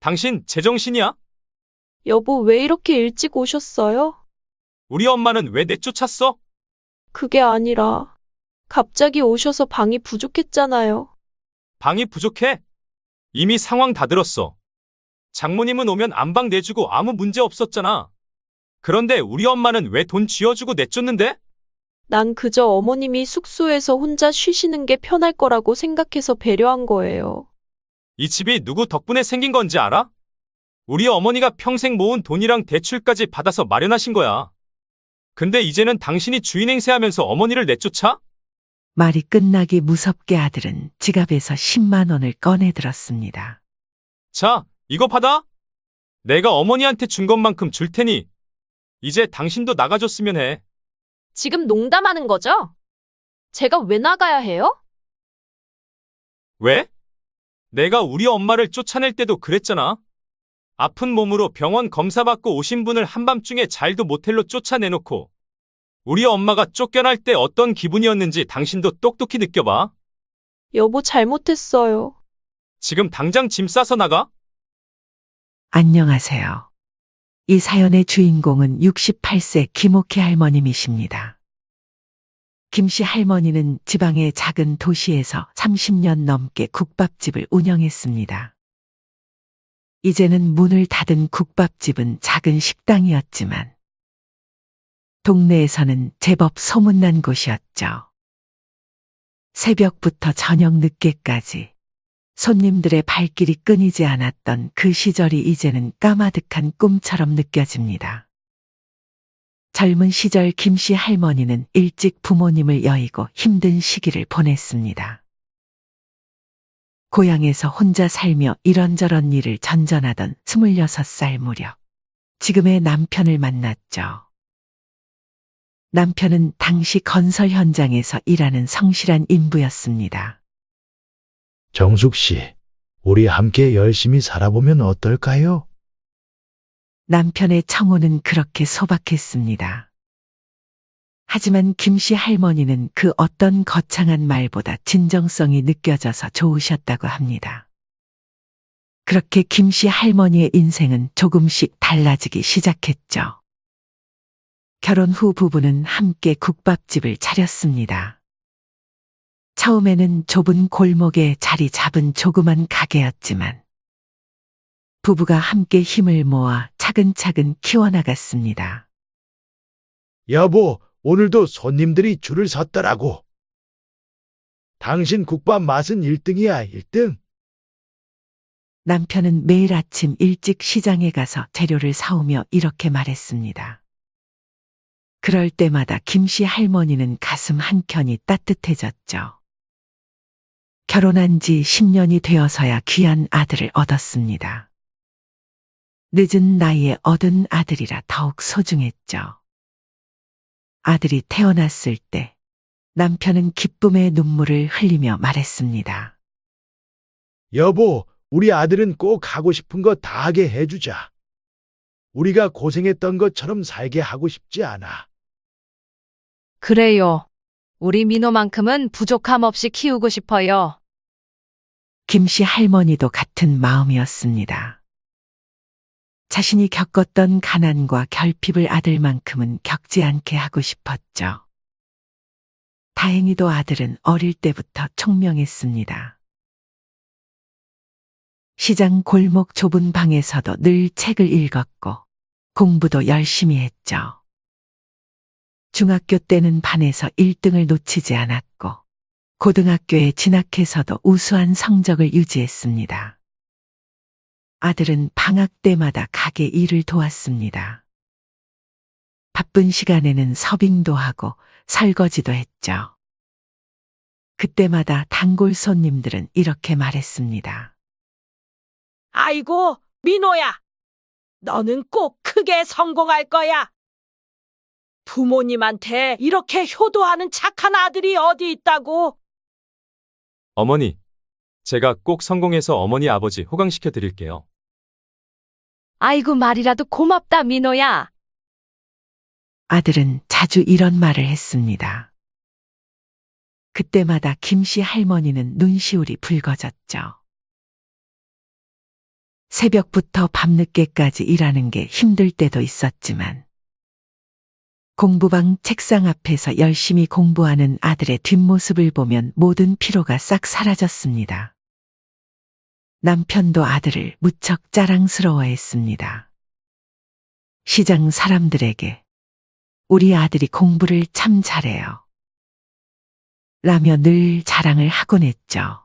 당신 제정신이야? 여보, 왜 이렇게 일찍 오셨어요? 우리 엄마는 왜 내쫓았어? 그게 아니라, 갑자기 오셔서 방이 부족했잖아요. 방이 부족해? 이미 상황 다 들었어. 장모님은 오면 안방 내주고 아무 문제 없었잖아. 그런데 우리 엄마는 왜 돈 쥐어주고 내쫓는데? 난 그저 어머님이 숙소에서 혼자 쉬시는 게 편할 거라고 생각해서 배려한 거예요. 이 집이 누구 덕분에 생긴 건지 알아? 우리 어머니가 평생 모은 돈이랑 대출까지 받아서 마련하신 거야. 근데 이제는 당신이 주인 행세하면서 어머니를 내쫓아? 말이 끝나기 무섭게 아들은 지갑에서 10만 원을 꺼내 들었습니다. 자, 이거 받아. 내가 어머니한테 준 것만큼 줄 테니 이제 당신도 나가줬으면 해. 지금 농담하는 거죠? 제가 왜 나가야 해요? 왜? 내가 우리 엄마를 쫓아낼 때도 그랬잖아. 아픈 몸으로 병원 검사받고 오신 분을 한밤중에 잘도 모텔로 쫓아내놓고 우리 엄마가 쫓겨날 때 어떤 기분이었는지 당신도 똑똑히 느껴봐. 여보, 잘못했어요. 지금 당장 짐 싸서 나가? 안녕하세요. 이 사연의 주인공은 68세 김옥희 할머님이십니다. 김씨 할머니는 지방의 작은 도시에서 30년 넘게 국밥집을 운영했습니다. 이제는 문을 닫은 국밥집은 작은 식당이었지만 동네에서는 제법 소문난 곳이었죠. 새벽부터 저녁 늦게까지 손님들의 발길이 끊이지 않았던 그 시절이 이제는 까마득한 꿈처럼 느껴집니다. 젊은 시절 김씨 할머니는 일찍 부모님을 여의고 힘든 시기를 보냈습니다. 고향에서 혼자 살며 이런저런 일을 전전하던 26살 무렵 지금의 남편을 만났죠. 남편은 당시 건설 현장에서 일하는 성실한 인부였습니다. 정숙 씨, 우리 함께 열심히 살아보면 어떨까요? 남편의 청혼은 그렇게 소박했습니다. 하지만 김씨 할머니는 그 어떤 거창한 말보다 진정성이 느껴져서 좋으셨다고 합니다. 그렇게 김씨 할머니의 인생은 조금씩 달라지기 시작했죠. 결혼 후 부부는 함께 국밥집을 차렸습니다. 처음에는 좁은 골목에 자리 잡은 조그만 가게였지만 부부가 함께 힘을 모아 차근차근 키워나갔습니다. 여보, 오늘도 손님들이 줄을 섰더라고. 당신 국밥 맛은 1등이야, 1등. 남편은 매일 아침 일찍 시장에 가서 재료를 사오며 이렇게 말했습니다. 그럴 때마다 김씨 할머니는 가슴 한켠이 따뜻해졌죠. 결혼한 지 10년이 되어서야 귀한 아들을 얻었습니다. 늦은 나이에 얻은 아들이라 더욱 소중했죠. 아들이 태어났을 때 남편은 기쁨의 눈물을 흘리며 말했습니다. 여보, 우리 아들은 꼭 하고 싶은 거 다 하게 해주자. 우리가 고생했던 것처럼 살게 하고 싶지 않아. 그래요. 우리 민호만큼은 부족함 없이 키우고 싶어요. 김씨 할머니도 같은 마음이었습니다. 자신이 겪었던 가난과 결핍을 아들만큼은 겪지 않게 하고 싶었죠. 다행히도 아들은 어릴 때부터 총명했습니다. 시장 골목 좁은 방에서도 늘 책을 읽었고 공부도 열심히 했죠. 중학교 때는 반에서 1등을 놓치지 않았고 고등학교에 진학해서도 우수한 성적을 유지했습니다. 아들은 방학 때마다 가게 일을 도왔습니다. 바쁜 시간에는 서빙도 하고 설거지도 했죠. 그때마다 단골 손님들은 이렇게 말했습니다. 아이고, 민호야. 너는 꼭 크게 성공할 거야. 부모님한테 이렇게 효도하는 착한 아들이 어디 있다고? 어머니, 제가 꼭 성공해서 어머니 아버지 호강시켜 드릴게요. 아이고, 말이라도 고맙다, 민호야. 아들은 자주 이런 말을 했습니다. 그때마다 김씨 할머니는 눈시울이 붉어졌죠. 새벽부터 밤늦게까지 일하는 게 힘들 때도 있었지만 공부방 책상 앞에서 열심히 공부하는 아들의 뒷모습을 보면 모든 피로가 싹 사라졌습니다. 남편도 아들을 무척 자랑스러워했습니다. 시장 사람들에게 우리 아들이 공부를 참 잘해요 라며 늘 자랑을 하곤 했죠.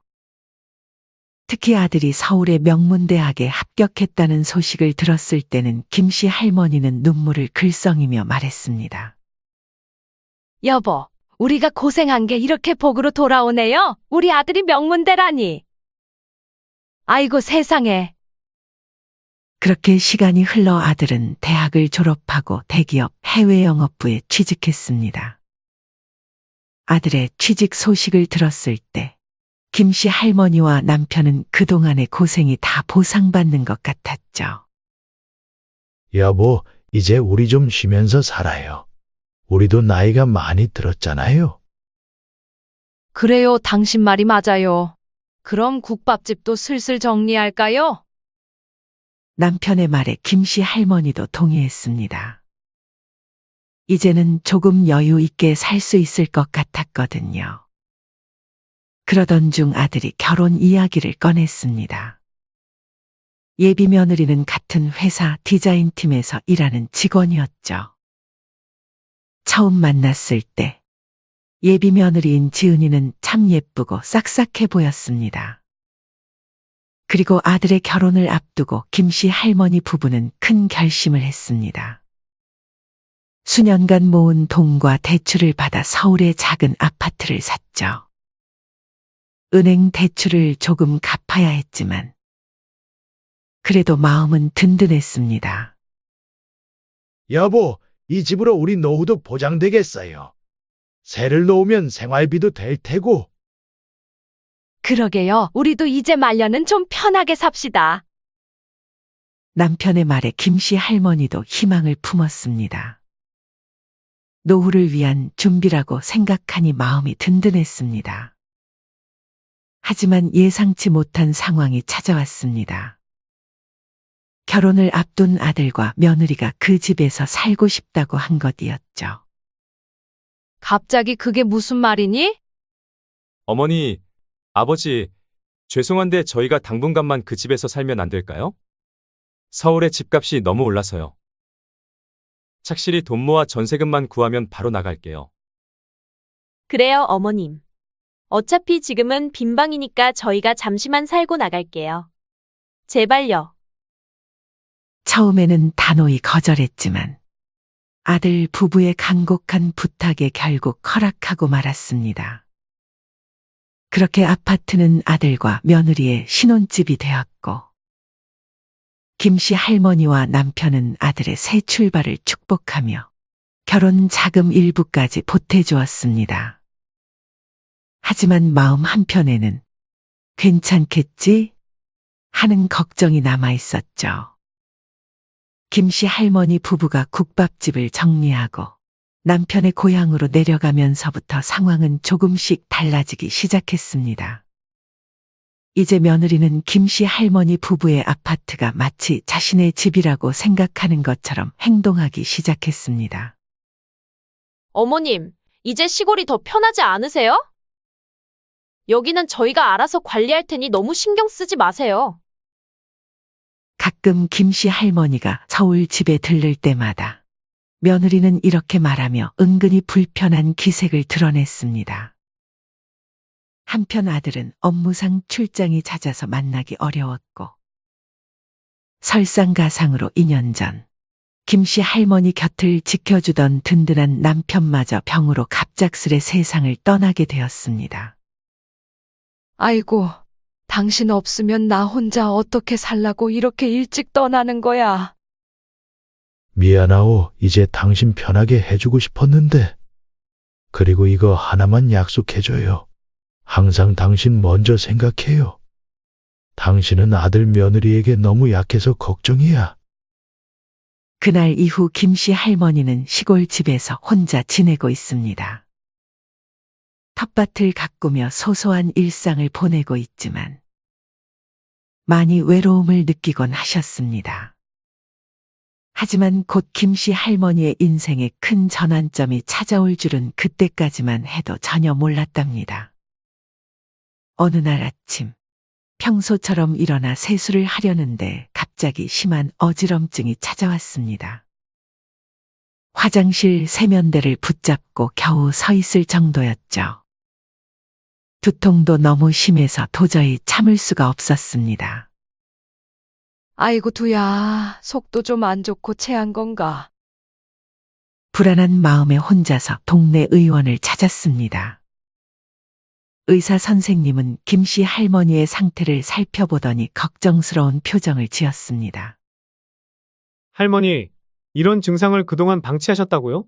특히 아들이 서울의 명문대학에 합격했다는 소식을 들었을 때는 김씨 할머니는 눈물을 글썽이며 말했습니다. 여보, 우리가 고생한 게 이렇게 복으로 돌아오네요. 우리 아들이 명문대라니. 아이고 세상에. 그렇게 시간이 흘러 아들은 대학을 졸업하고 대기업 해외영업부에 취직했습니다. 아들의 취직 소식을 들었을 때 김씨 할머니와 남편은 그동안의 고생이 다 보상받는 것 같았죠. 여보, 이제 우리 좀 쉬면서 살아요. 우리도 나이가 많이 들었잖아요. 그래요, 당신 말이 맞아요. 그럼 국밥집도 슬슬 정리할까요? 남편의 말에 김씨 할머니도 동의했습니다. 이제는 조금 여유 있게 살 수 있을 것 같았거든요. 그러던 중 아들이 결혼 이야기를 꺼냈습니다. 예비 며느리는 같은 회사 디자인팀에서 일하는 직원이었죠. 처음 만났을 때 예비 며느리인 지은이는 참 예쁘고 싹싹해 보였습니다. 그리고 아들의 결혼을 앞두고 김씨 할머니 부부는 큰 결심을 했습니다. 수년간 모은 돈과 대출을 받아 서울의 작은 아파트를 샀죠. 은행 대출을 조금 갚아야 했지만 그래도 마음은 든든했습니다. 여보, 이 집으로 우리 노후도 보장되겠어요. 새를 놓으면 생활비도 될 테고. 그러게요. 우리도 이제 말년은 좀 편하게 삽시다. 남편의 말에 김씨 할머니도 희망을 품었습니다. 노후를 위한 준비라고 생각하니 마음이 든든했습니다. 하지만 예상치 못한 상황이 찾아왔습니다. 결혼을 앞둔 아들과 며느리가 그 집에서 살고 싶다고 한 것이었죠. 갑자기 그게 무슨 말이니? 어머니, 아버지, 죄송한데 저희가 당분간만 그 집에서 살면 안 될까요? 서울의 집값이 너무 올라서요. 착실히 돈 모아 전세금만 구하면 바로 나갈게요. 그래요, 어머님. 어차피 지금은 빈방이니까 저희가 잠시만 살고 나갈게요. 제발요. 처음에는 단호히 거절했지만 아들 부부의 간곡한 부탁에 결국 허락하고 말았습니다. 그렇게 아파트는 아들과 며느리의 신혼집이 되었고 김씨 할머니와 남편은 아들의 새 출발을 축복하며 결혼 자금 일부까지 보태주었습니다. 하지만 마음 한편에는 괜찮겠지? 하는 걱정이 남아 있었죠. 김씨 할머니 부부가 국밥집을 정리하고 남편의 고향으로 내려가면서부터 상황은 조금씩 달라지기 시작했습니다. 이제 며느리는 김씨 할머니 부부의 아파트가 마치 자신의 집이라고 생각하는 것처럼 행동하기 시작했습니다. 어머님, 이제 시골이 더 편하지 않으세요? 여기는 저희가 알아서 관리할 테니 너무 신경 쓰지 마세요. 가끔 김씨 할머니가 서울 집에 들를 때마다 며느리는 이렇게 말하며 은근히 불편한 기색을 드러냈습니다. 한편 아들은 업무상 출장이 잦아서 만나기 어려웠고 설상가상으로 2년 전 김씨 할머니 곁을 지켜주던 든든한 남편마저 병으로 갑작스레 세상을 떠나게 되었습니다. 아이고, 당신 없으면 나 혼자 어떻게 살라고 이렇게 일찍 떠나는 거야. 미안하오. 이제 당신 편하게 해주고 싶었는데. 그리고 이거 하나만 약속해줘요. 항상 당신 먼저 생각해요. 당신은 아들 며느리에게 너무 약해서 걱정이야. 그날 이후 김씨 할머니는 시골 집에서 혼자 지내고 있습니다. 텃밭을 가꾸며 소소한 일상을 보내고 있지만 많이 외로움을 느끼곤 하셨습니다. 하지만 곧 김씨 할머니의 인생에 큰 전환점이 찾아올 줄은 그때까지만 해도 전혀 몰랐답니다. 어느 날 아침, 평소처럼 일어나 세수를 하려는데 갑자기 심한 어지럼증이 찾아왔습니다. 화장실 세면대를 붙잡고 겨우 서 있을 정도였죠. 두통도 너무 심해서 도저히 참을 수가 없었습니다. 아이고, 두야. 속도 좀 안 좋고 체한 건가? 불안한 마음에 혼자서 동네 의원을 찾았습니다. 의사 선생님은 김씨 할머니의 상태를 살펴보더니 걱정스러운 표정을 지었습니다. 할머니, 이런 증상을 그동안 방치하셨다고요?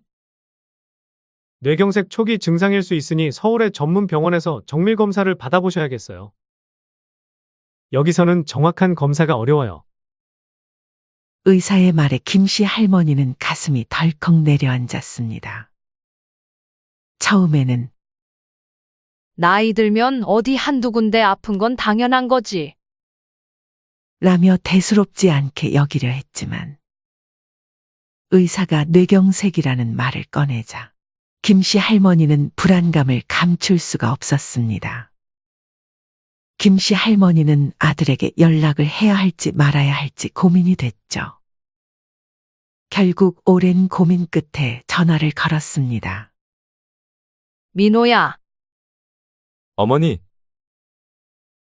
뇌경색 초기 증상일 수 있으니 서울의 전문 병원에서 정밀 검사를 받아보셔야겠어요. 여기서는 정확한 검사가 어려워요. 의사의 말에 김씨 할머니는 가슴이 덜컥 내려앉았습니다. 처음에는 나이 들면 어디 한두 군데 아픈 건 당연한 거지. 라며 대수롭지 않게 여기려 했지만 의사가 뇌경색이라는 말을 꺼내자 김씨 할머니는 불안감을 감출 수가 없었습니다. 김씨 할머니는 아들에게 연락을 해야 할지 말아야 할지 고민이 됐죠. 결국 오랜 고민 끝에 전화를 걸었습니다. 민호야, 어머니,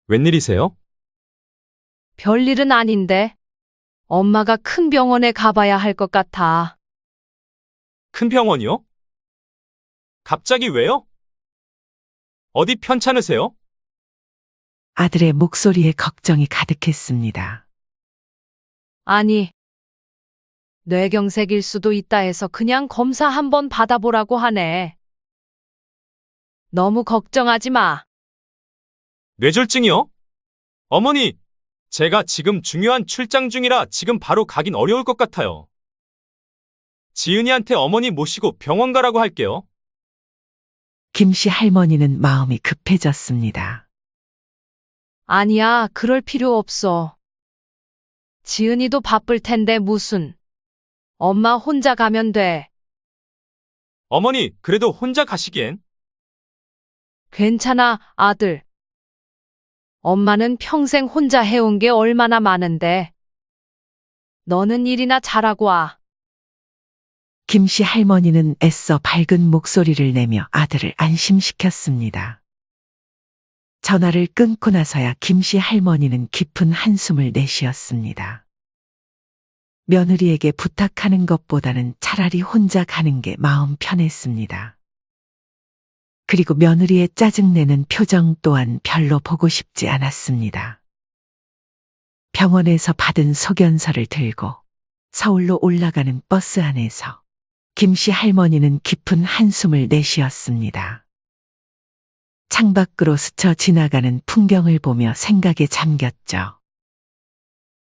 웬일이세요? 별일은 아닌데. 엄마가 큰 병원에 가봐야 할 것 같아. 큰 병원이요? 갑자기 왜요? 어디 편찮으세요? 아들의 목소리에 걱정이 가득했습니다. 아니, 뇌경색일 수도 있다 해서 그냥 검사 한번 받아보라고 하네. 너무 걱정하지 마. 뇌졸중이요? 어머니, 제가 지금 중요한 출장 중이라 지금 바로 가긴 어려울 것 같아요. 지은이한테 어머니 모시고 병원 가라고 할게요. 김씨 할머니는 마음이 급해졌습니다. 아니야, 그럴 필요 없어. 지은이도 바쁠 텐데 무슨. 엄마 혼자 가면 돼. 어머니, 그래도 혼자 가시기엔. 괜찮아, 아들. 엄마는 평생 혼자 해온 게 얼마나 많은데. 너는 일이나 잘하고 와. 김씨 할머니는 애써 밝은 목소리를 내며 아들을 안심시켰습니다. 전화를 끊고 나서야 김씨 할머니는 깊은 한숨을 내쉬었습니다. 며느리에게 부탁하는 것보다는 차라리 혼자 가는 게 마음 편했습니다. 그리고 며느리의 짜증내는 표정 또한 별로 보고 싶지 않았습니다. 병원에서 받은 소견서를 들고 서울로 올라가는 버스 안에서 김씨 할머니는 깊은 한숨을 내쉬었습니다. 창밖으로 스쳐 지나가는 풍경을 보며 생각에 잠겼죠.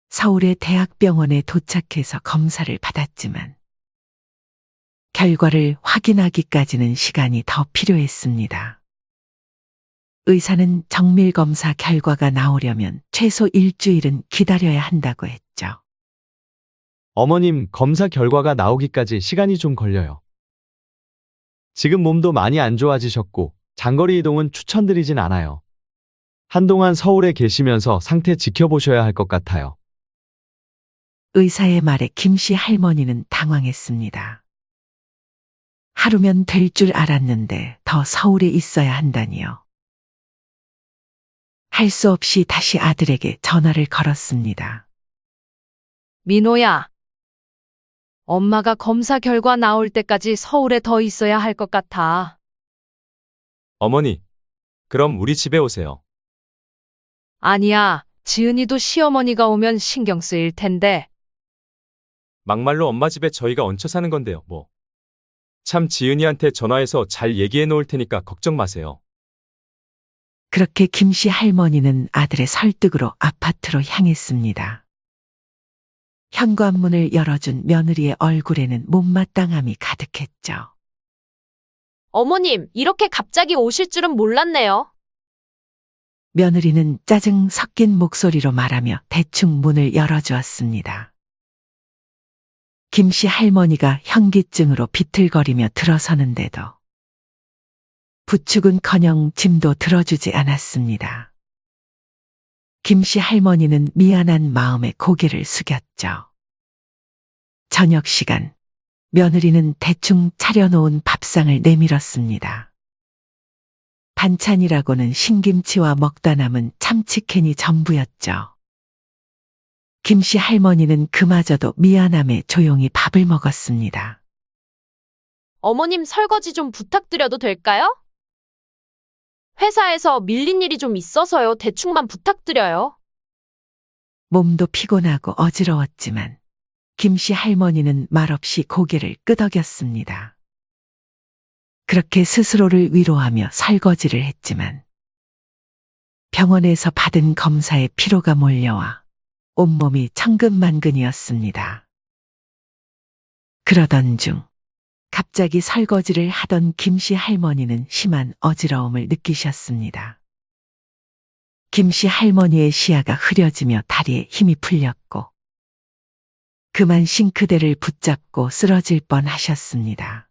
서울의 대학병원에 도착해서 검사를 받았지만 결과를 확인하기까지는 시간이 더 필요했습니다. 의사는 정밀검사 결과가 나오려면 최소 일주일은 기다려야 한다고 했죠. 어머님, 검사 결과가 나오기까지 시간이 좀 걸려요. 지금 몸도 많이 안 좋아지셨고, 장거리 이동은 추천드리진 않아요. 한동안 서울에 계시면서 상태 지켜보셔야 할 것 같아요. 의사의 말에 김씨 할머니는 당황했습니다. 하루면 될 줄 알았는데 더 서울에 있어야 한다니요. 할 수 없이 다시 아들에게 전화를 걸었습니다. 민호야. 엄마가 검사 결과 나올 때까지 서울에 더 있어야 할 것 같아. 어머니, 그럼 우리 집에 오세요. 아니야, 지은이도 시어머니가 오면 신경 쓰일 텐데. 막말로 엄마 집에 저희가 얹혀 사는 건데요, 뭐. 참 지은이한테 전화해서 잘 얘기해 놓을 테니까 걱정 마세요. 그렇게 김씨 할머니는 아들의 설득으로 아파트로 향했습니다. 현관문을 열어준 며느리의 얼굴에는 못마땅함이 가득했죠. 어머님, 이렇게 갑자기 오실 줄은 몰랐네요. 며느리는 짜증 섞인 목소리로 말하며 대충 문을 열어주었습니다. 김씨 할머니가 현기증으로 비틀거리며 들어서는데도 부축은커녕 짐도 들어주지 않았습니다. 김씨 할머니는 미안한 마음에 고개를 숙였죠. 저녁 시간, 며느리는 대충 차려놓은 밥상을 내밀었습니다. 반찬이라고는 신김치와 먹다 남은 참치캔이 전부였죠. 김씨 할머니는 그마저도 미안함에 조용히 밥을 먹었습니다. 어머님 설거지 좀 부탁드려도 될까요? 회사에서 밀린 일이 좀 있어서요. 대충만 부탁드려요. 몸도 피곤하고 어지러웠지만 김씨 할머니는 말없이 고개를 끄덕였습니다. 그렇게 스스로를 위로하며 설거지를 했지만 병원에서 받은 검사에 피로가 몰려와 온몸이 천근만근이었습니다. 그러던 중 갑자기 설거지를 하던 김씨 할머니는 심한 어지러움을 느끼셨습니다. 김씨 할머니의 시야가 흐려지며 다리에 힘이 풀렸고 그만 싱크대를 붙잡고 쓰러질 뻔하셨습니다.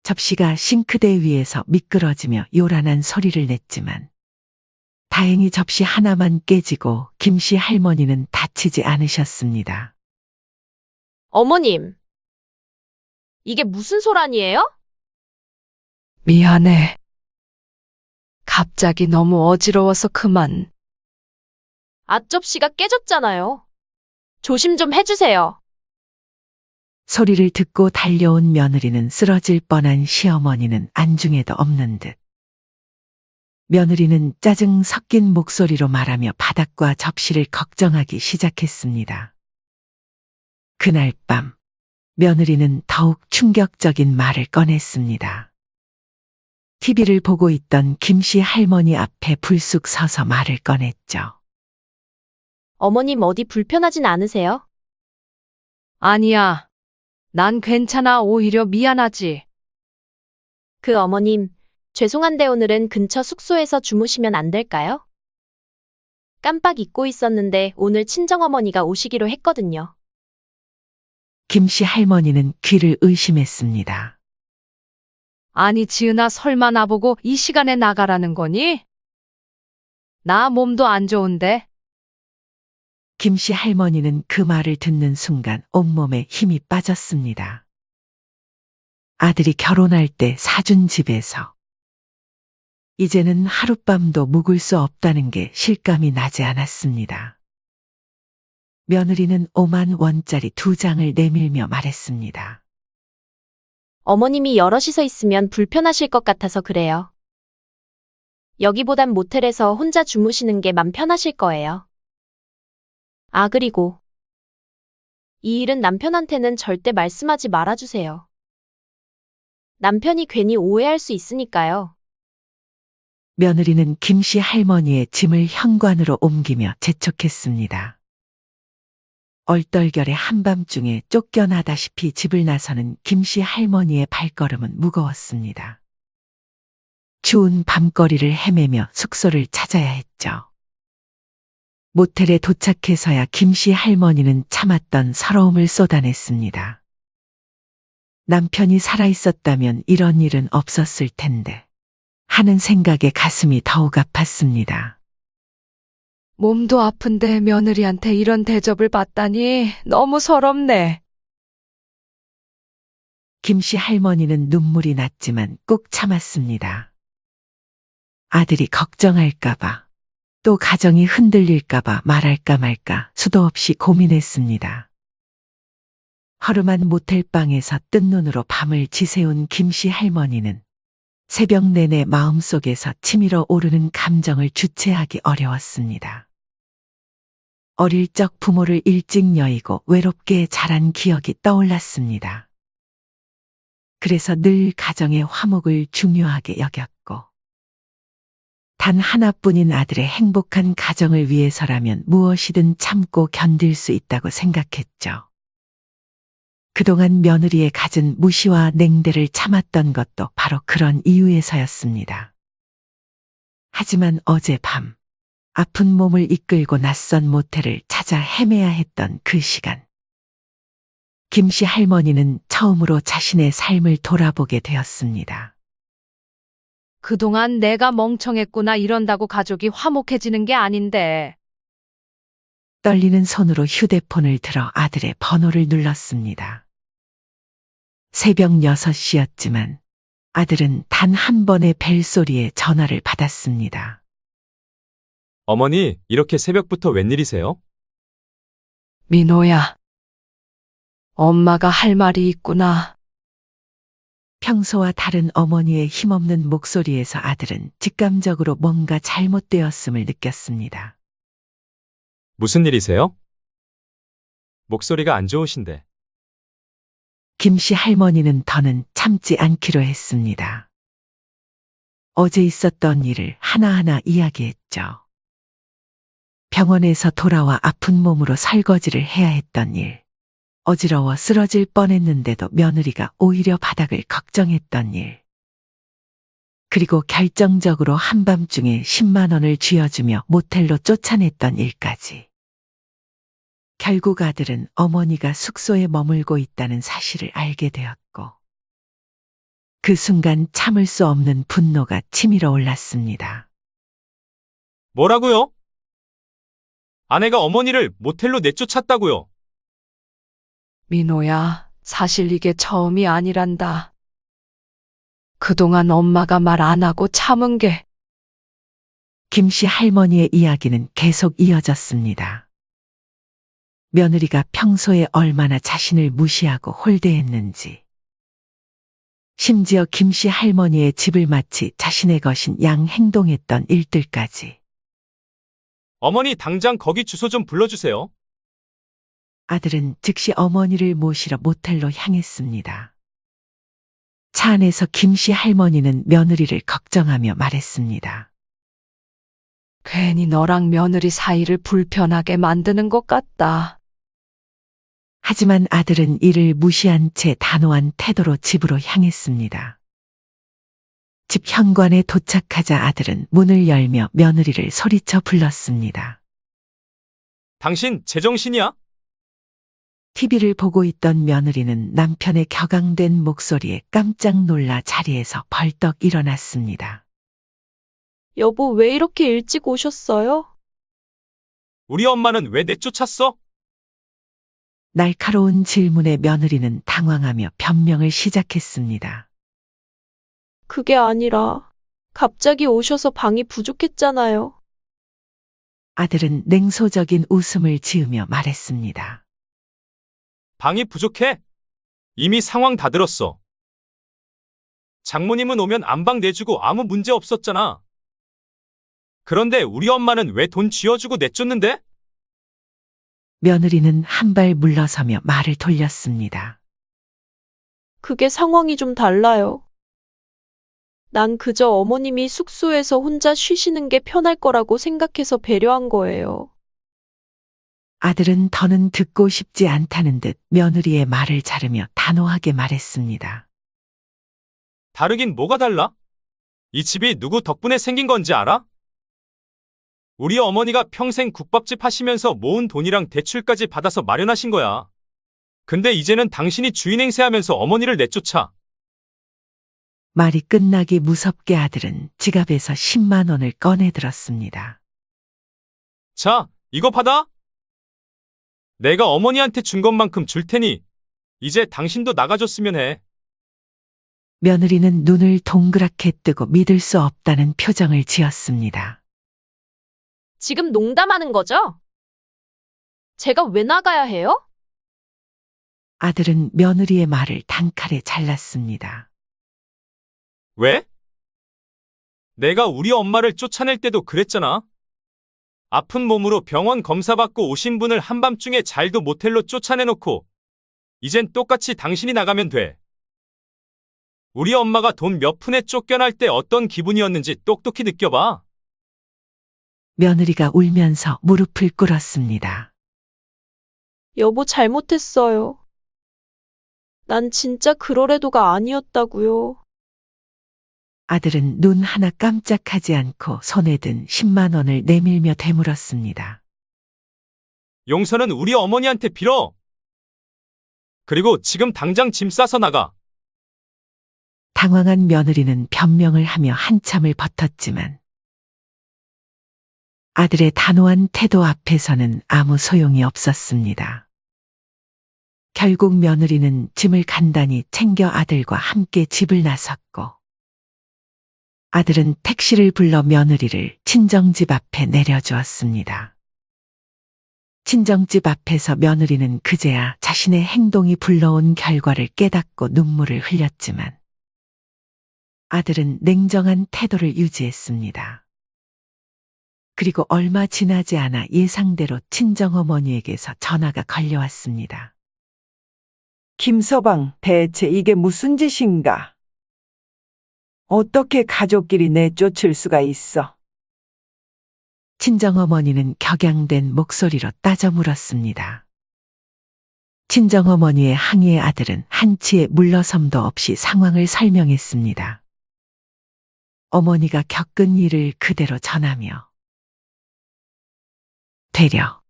접시가 싱크대 위에서 미끄러지며 요란한 소리를 냈지만 다행히 접시 하나만 깨지고 김씨 할머니는 다치지 않으셨습니다. 어머님, 이게 무슨 소란이에요? 미안해. 갑자기 너무 어지러워서 그만. 앞접시가 깨졌잖아요. 조심 좀 해주세요. 소리를 듣고 달려온 며느리는 쓰러질 뻔한 시어머니는 안중에도 없는 듯. 며느리는 짜증 섞인 목소리로 말하며 바닥과 접시를 걱정하기 시작했습니다. 그날 밤, 며느리는 더욱 충격적인 말을 꺼냈습니다. TV를 보고 있던 김씨 할머니 앞에 불쑥 서서 말을 꺼냈죠. 어머님 어디 불편하진 않으세요? 아니야. 난 괜찮아. 오히려 미안하지. 그 어머님, 죄송한데 오늘은 근처 숙소에서 주무시면 안 될까요? 깜빡 잊고 있었는데 오늘 친정어머니가 오시기로 했거든요. 김씨 할머니는 귀를 의심했습니다. 아니, 지은아, 설마 나보고 이 시간에 나가라는 거니? 나 몸도 안 좋은데. 김씨 할머니는 그 말을 듣는 순간 온몸에 힘이 빠졌습니다. 아들이 결혼할 때 사준 집에서 이제는 하룻밤도 묵을 수 없다는 게 실감이 나지 않았습니다. 며느리는 5만 원짜리 2장을 내밀며 말했습니다. 어머님이 여럿이서 있으면 불편하실 것 같아서 그래요. 여기보단 모텔에서 혼자 주무시는 게 맘 편하실 거예요. 아, 그리고 이 일은 남편한테는 절대 말씀하지 말아주세요. 남편이 괜히 오해할 수 있으니까요. 며느리는 김씨 할머니의 짐을 현관으로 옮기며 재촉했습니다. 얼떨결에 한밤중에 쫓겨나다시피 집을 나서는 김씨 할머니의 발걸음은 무거웠습니다. 추운 밤거리를 헤매며 숙소를 찾아야 했죠. 모텔에 도착해서야 김씨 할머니는 참았던 서러움을 쏟아냈습니다. 남편이 살아있었다면 이런 일은 없었을 텐데 하는 생각에 가슴이 더욱 아팠습니다. 몸도 아픈데 며느리한테 이런 대접을 받다니 너무 서럽네. 김씨 할머니는 눈물이 났지만 꾹 참았습니다. 아들이 걱정할까봐, 또 가정이 흔들릴까봐 말할까 말까 수도 없이 고민했습니다. 허름한 모텔방에서 뜬 눈으로 밤을 지새운 김씨 할머니는 새벽 내내 마음속에서 치밀어 오르는 감정을 주체하기 어려웠습니다. 어릴 적 부모를 일찍 여의고 외롭게 자란 기억이 떠올랐습니다. 그래서 늘 가정의 화목을 중요하게 여겼고 단 하나뿐인 아들의 행복한 가정을 위해서라면 무엇이든 참고 견딜 수 있다고 생각했죠. 그동안 며느리의 갖은 무시와 냉대를 참았던 것도 바로 그런 이유에서였습니다. 하지만 어젯밤 아픈 몸을 이끌고 낯선 모텔을 찾아 헤매야 했던 그 시간. 김씨 할머니는 처음으로 자신의 삶을 돌아보게 되었습니다. 그동안 내가 멍청했구나 이런다고 가족이 화목해지는 게 아닌데. 떨리는 손으로 휴대폰을 들어 아들의 번호를 눌렀습니다. 새벽 6시였지만 아들은 단 한 번의 벨소리에 전화를 받았습니다. 어머니, 이렇게 새벽부터 웬일이세요? 민호야. 엄마가 할 말이 있구나. 평소와 다른 어머니의 힘없는 목소리에서 아들은 직감적으로 뭔가 잘못되었음을 느꼈습니다. 무슨 일이세요? 목소리가 안 좋으신데. 김씨 할머니는 더는 참지 않기로 했습니다. 어제 있었던 일을 하나하나 이야기했죠. 병원에서 돌아와 아픈 몸으로 설거지를 해야 했던 일. 어지러워 쓰러질 뻔했는데도 며느리가 오히려 바닥을 걱정했던 일. 그리고 결정적으로 한밤중에 10만 원을 쥐어주며 모텔로 쫓아냈던 일까지. 결국 아들은 어머니가 숙소에 머물고 있다는 사실을 알게 되었고, 그 순간 참을 수 없는 분노가 치밀어 올랐습니다. 뭐라고요? 아내가 어머니를 모텔로 내쫓았다고요? 민호야, 사실 이게 처음이 아니란다. 그동안 엄마가 말 안 하고 참은 게. 김씨 할머니의 이야기는 계속 이어졌습니다. 며느리가 평소에 얼마나 자신을 무시하고 홀대했는지. 심지어 김씨 할머니의 집을 마치 자신의 것인 양 행동했던 일들까지. 어머니 당장 거기 주소 좀 불러주세요. 아들은 즉시 어머니를 모시러 모텔로 향했습니다. 차 안에서 김씨 할머니는 며느리를 걱정하며 말했습니다. 괜히 너랑 며느리 사이를 불편하게 만드는 것 같다. 하지만 아들은 이를 무시한 채 단호한 태도로 집으로 향했습니다. 집 현관에 도착하자 아들은 문을 열며 며느리를 소리쳐 불렀습니다. 당신 제정신이야? TV를 보고 있던 며느리는 남편의 격앙된 목소리에 깜짝 놀라 자리에서 벌떡 일어났습니다. 여보, 왜 이렇게 일찍 오셨어요? 우리 엄마는 왜 내쫓았어? 날카로운 질문에 며느리는 당황하며 변명을 시작했습니다. 그게 아니라 갑자기 오셔서 방이 부족했잖아요. 아들은 냉소적인 웃음을 지으며 말했습니다. 방이 부족해? 이미 상황 다 들었어. 장모님은 오면 안방 내주고 아무 문제 없었잖아. 그런데 우리 엄마는 왜 돈 쥐어주고 내쫓는데? 며느리는 한 발 물러서며 말을 돌렸습니다. 그게 상황이 좀 달라요. 난 그저 어머님이 숙소에서 혼자 쉬시는 게 편할 거라고 생각해서 배려한 거예요. 아들은 더는 듣고 싶지 않다는 듯 며느리의 말을 자르며 단호하게 말했습니다. 다르긴 뭐가 달라? 이 집이 누구 덕분에 생긴 건지 알아? 우리 어머니가 평생 국밥집 하시면서 모은 돈이랑 대출까지 받아서 마련하신 거야. 근데 이제는 당신이 주인 행세하면서 어머니를 내쫓아. 말이 끝나기 무섭게 아들은 지갑에서 10만 원을 꺼내 들었습니다. 자, 이거 받아. 내가 어머니한테 준 것만큼 줄 테니 이제 당신도 나가줬으면 해. 며느리는 눈을 동그랗게 뜨고 믿을 수 없다는 표정을 지었습니다. 지금 농담하는 거죠? 제가 왜 나가야 해요? 아들은 며느리의 말을 단칼에 잘랐습니다. 왜? 내가 우리 엄마를 쫓아낼 때도 그랬잖아. 아픈 몸으로 병원 검사받고 오신 분을 한밤중에 잘도 모텔로 쫓아내놓고 이젠 똑같이 당신이 나가면 돼. 우리 엄마가 돈 몇 푼에 쫓겨날 때 어떤 기분이었는지 똑똑히 느껴봐. 며느리가 울면서 무릎을 꿇었습니다. 여보, 잘못했어요. 난 진짜 그럴 애도가 아니었다고요. 아들은 눈 하나 깜짝하지 않고 손에 든 10만 원을 내밀며 되물었습니다. 용서는 우리 어머니한테 빌어. 그리고 지금 당장 짐 싸서 나가. 당황한 며느리는 변명을 하며 한참을 버텼지만 아들의 단호한 태도 앞에서는 아무 소용이 없었습니다. 결국 며느리는 짐을 간단히 챙겨 아들과 함께 집을 나섰고 아들은 택시를 불러 며느리를 친정집 앞에 내려주었습니다. 친정집 앞에서 며느리는 그제야 자신의 행동이 불러온 결과를 깨닫고 눈물을 흘렸지만 아들은 냉정한 태도를 유지했습니다. 그리고 얼마 지나지 않아 예상대로 친정어머니에게서 전화가 걸려왔습니다. 김서방, 대체 이게 무슨 짓인가? 어떻게 가족끼리 내쫓을 수가 있어? 친정어머니는 격양된 목소리로 따져 물었습니다. 친정어머니의 항의에 아들은 한치의 물러섬도 없이 상황을 설명했습니다. 어머니가 겪은 일을 그대로 전하며 되려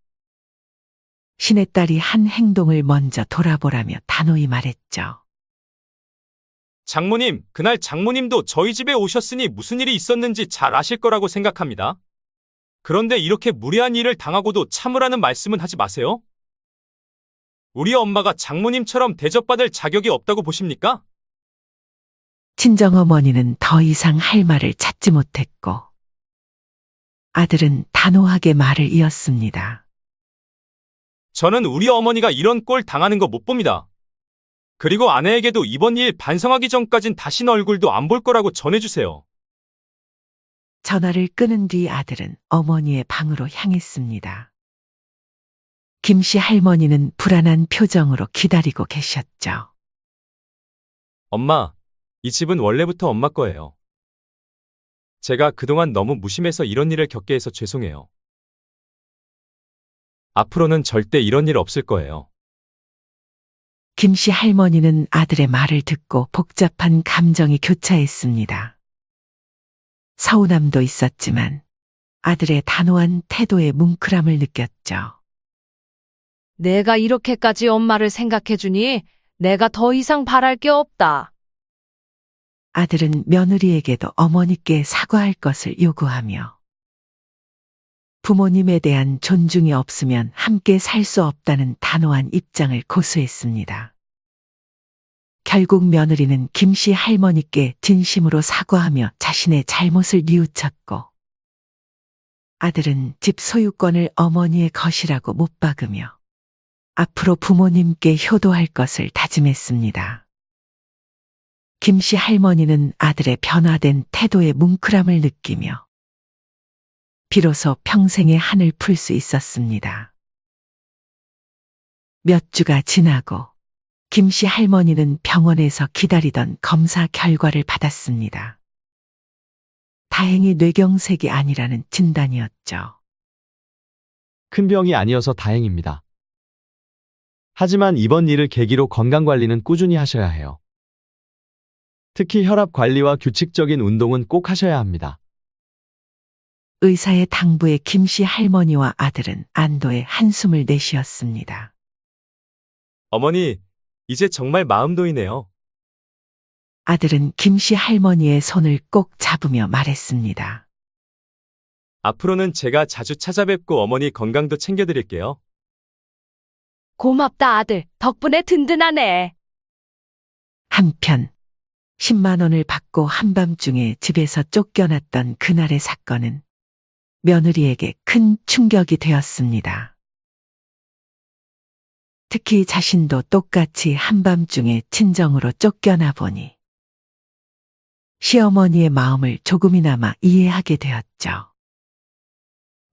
신의 딸이 한 행동을 먼저 돌아보라며 단호히 말했죠. 장모님, 그날 장모님도 저희 집에 오셨으니 무슨 일이 있었는지 잘 아실 거라고 생각합니다. 그런데 이렇게 무례한 일을 당하고도 참으라는 말씀은 하지 마세요. 우리 엄마가 장모님처럼 대접받을 자격이 없다고 보십니까? 친정어머니는 더 이상 할 말을 찾지 못했고 아들은 단호하게 말을 이었습니다. 저는 우리 어머니가 이런 꼴 당하는 거 못 봅니다. 그리고 아내에게도 이번 일 반성하기 전까진 다신 얼굴도 안 볼 거라고 전해주세요. 전화를 끊은 뒤 아들은 어머니의 방으로 향했습니다. 김씨 할머니는 불안한 표정으로 기다리고 계셨죠. 엄마, 이 집은 원래부터 엄마 거예요. 제가 그동안 너무 무심해서 이런 일을 겪게 해서 죄송해요. 앞으로는 절대 이런 일 없을 거예요. 김씨 할머니는 아들의 말을 듣고 복잡한 감정이 교차했습니다. 서운함도 있었지만 아들의 단호한 태도에 뭉클함을 느꼈죠. 내가 이렇게까지 엄마를 생각해주니 내가 더 이상 바랄 게 없다. 아들은 며느리에게도 어머니께 사과할 것을 요구하며 부모님에 대한 존중이 없으면 함께 살 수 없다는 단호한 입장을 고수했습니다. 결국 며느리는 김씨 할머니께 진심으로 사과하며 자신의 잘못을 뉘우쳤고 아들은 집 소유권을 어머니의 것이라고 못 박으며 앞으로 부모님께 효도할 것을 다짐했습니다. 김씨 할머니는 아들의 변화된 태도에 뭉클함을 느끼며 비로소 평생의 한을 풀 수 있었습니다. 몇 주가 지나고 김씨 할머니는 병원에서 기다리던 검사 결과를 받았습니다. 다행히 뇌경색이 아니라는 진단이었죠. 큰 병이 아니어서 다행입니다. 하지만 이번 일을 계기로 건강관리는 꾸준히 하셔야 해요. 특히 혈압 관리와 규칙적인 운동은 꼭 하셔야 합니다. 의사의 당부에 김씨 할머니와 아들은 안도의 한숨을 내쉬었습니다. 어머니, 이제 정말 마음 놓이네요. 아들은 김씨 할머니의 손을 꼭 잡으며 말했습니다. 앞으로는 제가 자주 찾아뵙고 어머니 건강도 챙겨드릴게요. 고맙다 아들. 덕분에 든든하네. 한편 10만 원을 받고 한밤중에 집에서 쫓겨났던 그날의 사건은 며느리에게 큰 충격이 되었습니다. 특히 자신도 똑같이 한밤중에 친정으로 쫓겨나 보니 시어머니의 마음을 조금이나마 이해하게 되었죠.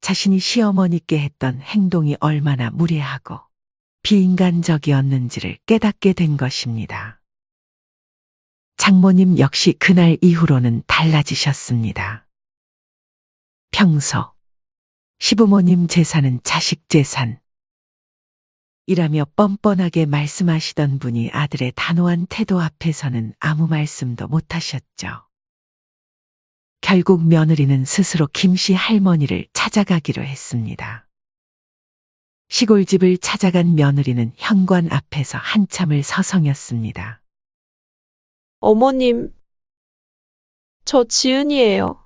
자신이 시어머니께 했던 행동이 얼마나 무례하고 비인간적이었는지를 깨닫게 된 것입니다. 장모님 역시 그날 이후로는 달라지셨습니다. 평소 시부모님 재산은 자식 재산 이라며 뻔뻔하게 말씀하시던 분이 아들의 단호한 태도 앞에서는 아무 말씀도 못하셨죠. 결국 며느리는 스스로 김씨 할머니를 찾아가기로 했습니다. 시골집을 찾아간 며느리는 현관 앞에서 한참을 서성였습니다. 어머님, 저 지은이에요.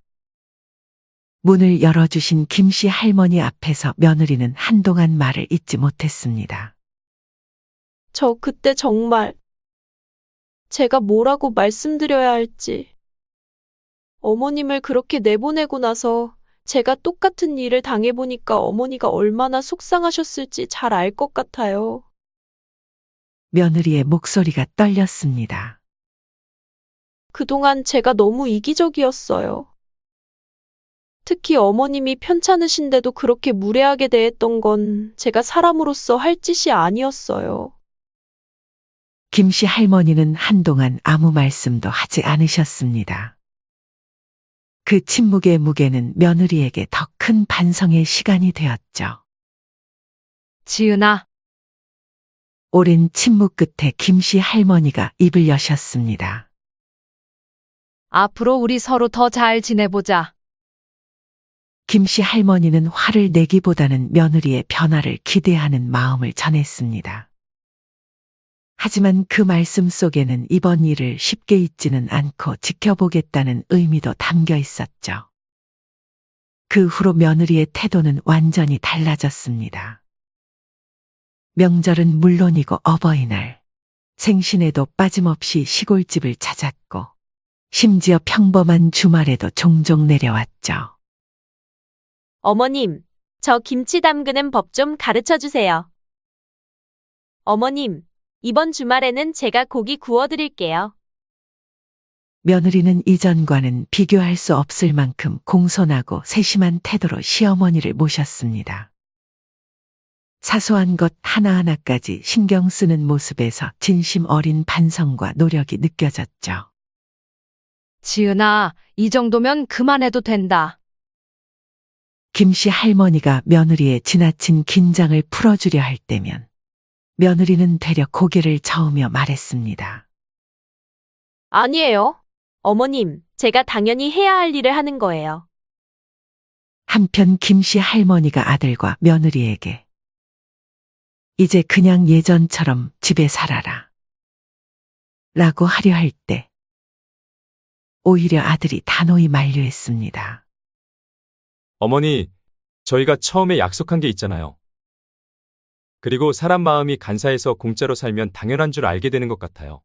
문을 열어주신 김씨 할머니 앞에서 며느리는 한동안 말을 잇지 못했습니다. 저 그때 정말 제가 뭐라고 말씀드려야 할지. 어머님을 그렇게 내보내고 나서 제가 똑같은 일을 당해보니까 어머니가 얼마나 속상하셨을지 잘 알 것 같아요. 며느리의 목소리가 떨렸습니다. 그동안 제가 너무 이기적이었어요. 특히 어머님이 편찮으신데도 그렇게 무례하게 대했던 건 제가 사람으로서 할 짓이 아니었어요. 김씨 할머니는 한동안 아무 말씀도 하지 않으셨습니다. 그 침묵의 무게는 며느리에게 더 큰 반성의 시간이 되었죠. 지은아, 오랜 침묵 끝에 김씨 할머니가 입을 여셨습니다. 앞으로 우리 서로 더 잘 지내보자. 김씨 할머니는 화를 내기보다는 며느리의 변화를 기대하는 마음을 전했습니다. 하지만 그 말씀 속에는 이번 일을 쉽게 잊지는 않고 지켜보겠다는 의미도 담겨 있었죠. 그 후로 며느리의 태도는 완전히 달라졌습니다. 명절은 물론이고 어버이날, 생신에도 빠짐없이 시골집을 찾았고, 심지어 평범한 주말에도 종종 내려왔죠. 어머님, 저 김치 담그는 법 좀 가르쳐 주세요. 어머님, 이번 주말에는 제가 고기 구워드릴게요. 며느리는 이전과는 비교할 수 없을 만큼 공손하고 세심한 태도로 시어머니를 모셨습니다. 사소한 것 하나하나까지 신경 쓰는 모습에서 진심 어린 반성과 노력이 느껴졌죠. 지은아, 이 정도면 그만해도 된다. 김씨 할머니가 며느리의 지나친 긴장을 풀어주려 할 때면 며느리는 되려 고개를 저으며 말했습니다. 아니에요. 어머님, 제가 당연히 해야 할 일을 하는 거예요. 한편 김씨 할머니가 아들과 며느리에게 이제 그냥 예전처럼 집에 살아라 라고 하려 할 때 오히려 아들이 단호히 만류했습니다. 어머니, 저희가 처음에 약속한 게 있잖아요. 그리고 사람 마음이 간사해서 공짜로 살면 당연한 줄 알게 되는 것 같아요.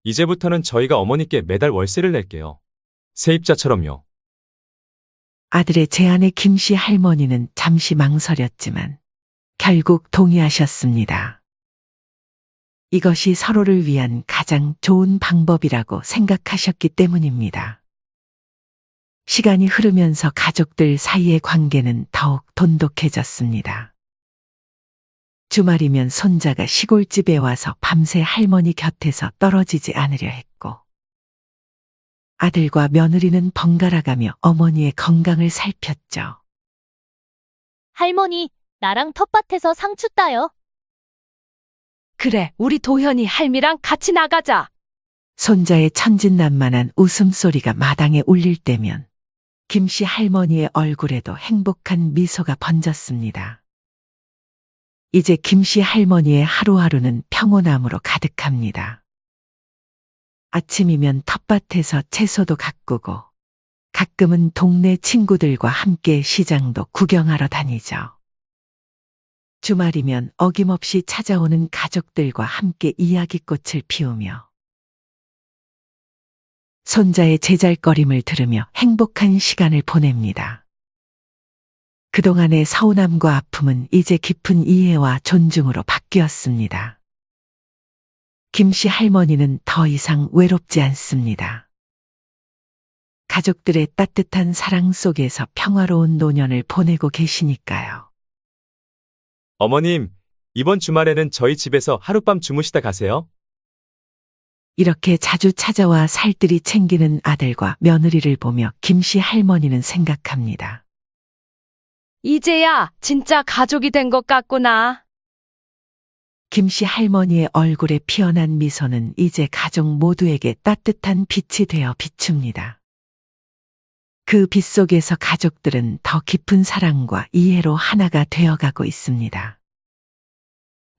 이제부터는 저희가 어머니께 매달 월세를 낼게요. 세입자처럼요. 아들의 제안에 김씨 할머니는 잠시 망설였지만 결국 동의하셨습니다. 이것이 서로를 위한 가장 좋은 방법이라고 생각하셨기 때문입니다. 시간이 흐르면서 가족들 사이의 관계는 더욱 돈독해졌습니다. 주말이면 손자가 시골집에 와서 밤새 할머니 곁에서 떨어지지 않으려 했고, 아들과 며느리는 번갈아가며 어머니의 건강을 살폈죠. 할머니, 나랑 텃밭에서 상추 따요. 그래, 우리 도현이 할미랑 같이 나가자. 손자의 천진난만한 웃음소리가 마당에 울릴 때면 김씨 할머니의 얼굴에도 행복한 미소가 번졌습니다. 이제 김씨 할머니의 하루하루는 평온함으로 가득합니다. 아침이면 텃밭에서 채소도 가꾸고 가끔은 동네 친구들과 함께 시장도 구경하러 다니죠. 주말이면 어김없이 찾아오는 가족들과 함께 이야기꽃을 피우며 손자의 제잘거림을 들으며 행복한 시간을 보냅니다. 그동안의 서운함과 아픔은 이제 깊은 이해와 존중으로 바뀌었습니다. 김씨 할머니는 더 이상 외롭지 않습니다. 가족들의 따뜻한 사랑 속에서 평화로운 노년을 보내고 계시니까요. 어머님, 이번 주말에는 저희 집에서 하룻밤 주무시다 가세요. 이렇게 자주 찾아와 살뜰히 챙기는 아들과 며느리를 보며 김씨 할머니는 생각합니다. 이제야 진짜 가족이 된 것 같구나. 김씨 할머니의 얼굴에 피어난 미소는 이제 가족 모두에게 따뜻한 빛이 되어 비춥니다. 그 빗속에서 가족들은 더 깊은 사랑과 이해로 하나가 되어가고 있습니다.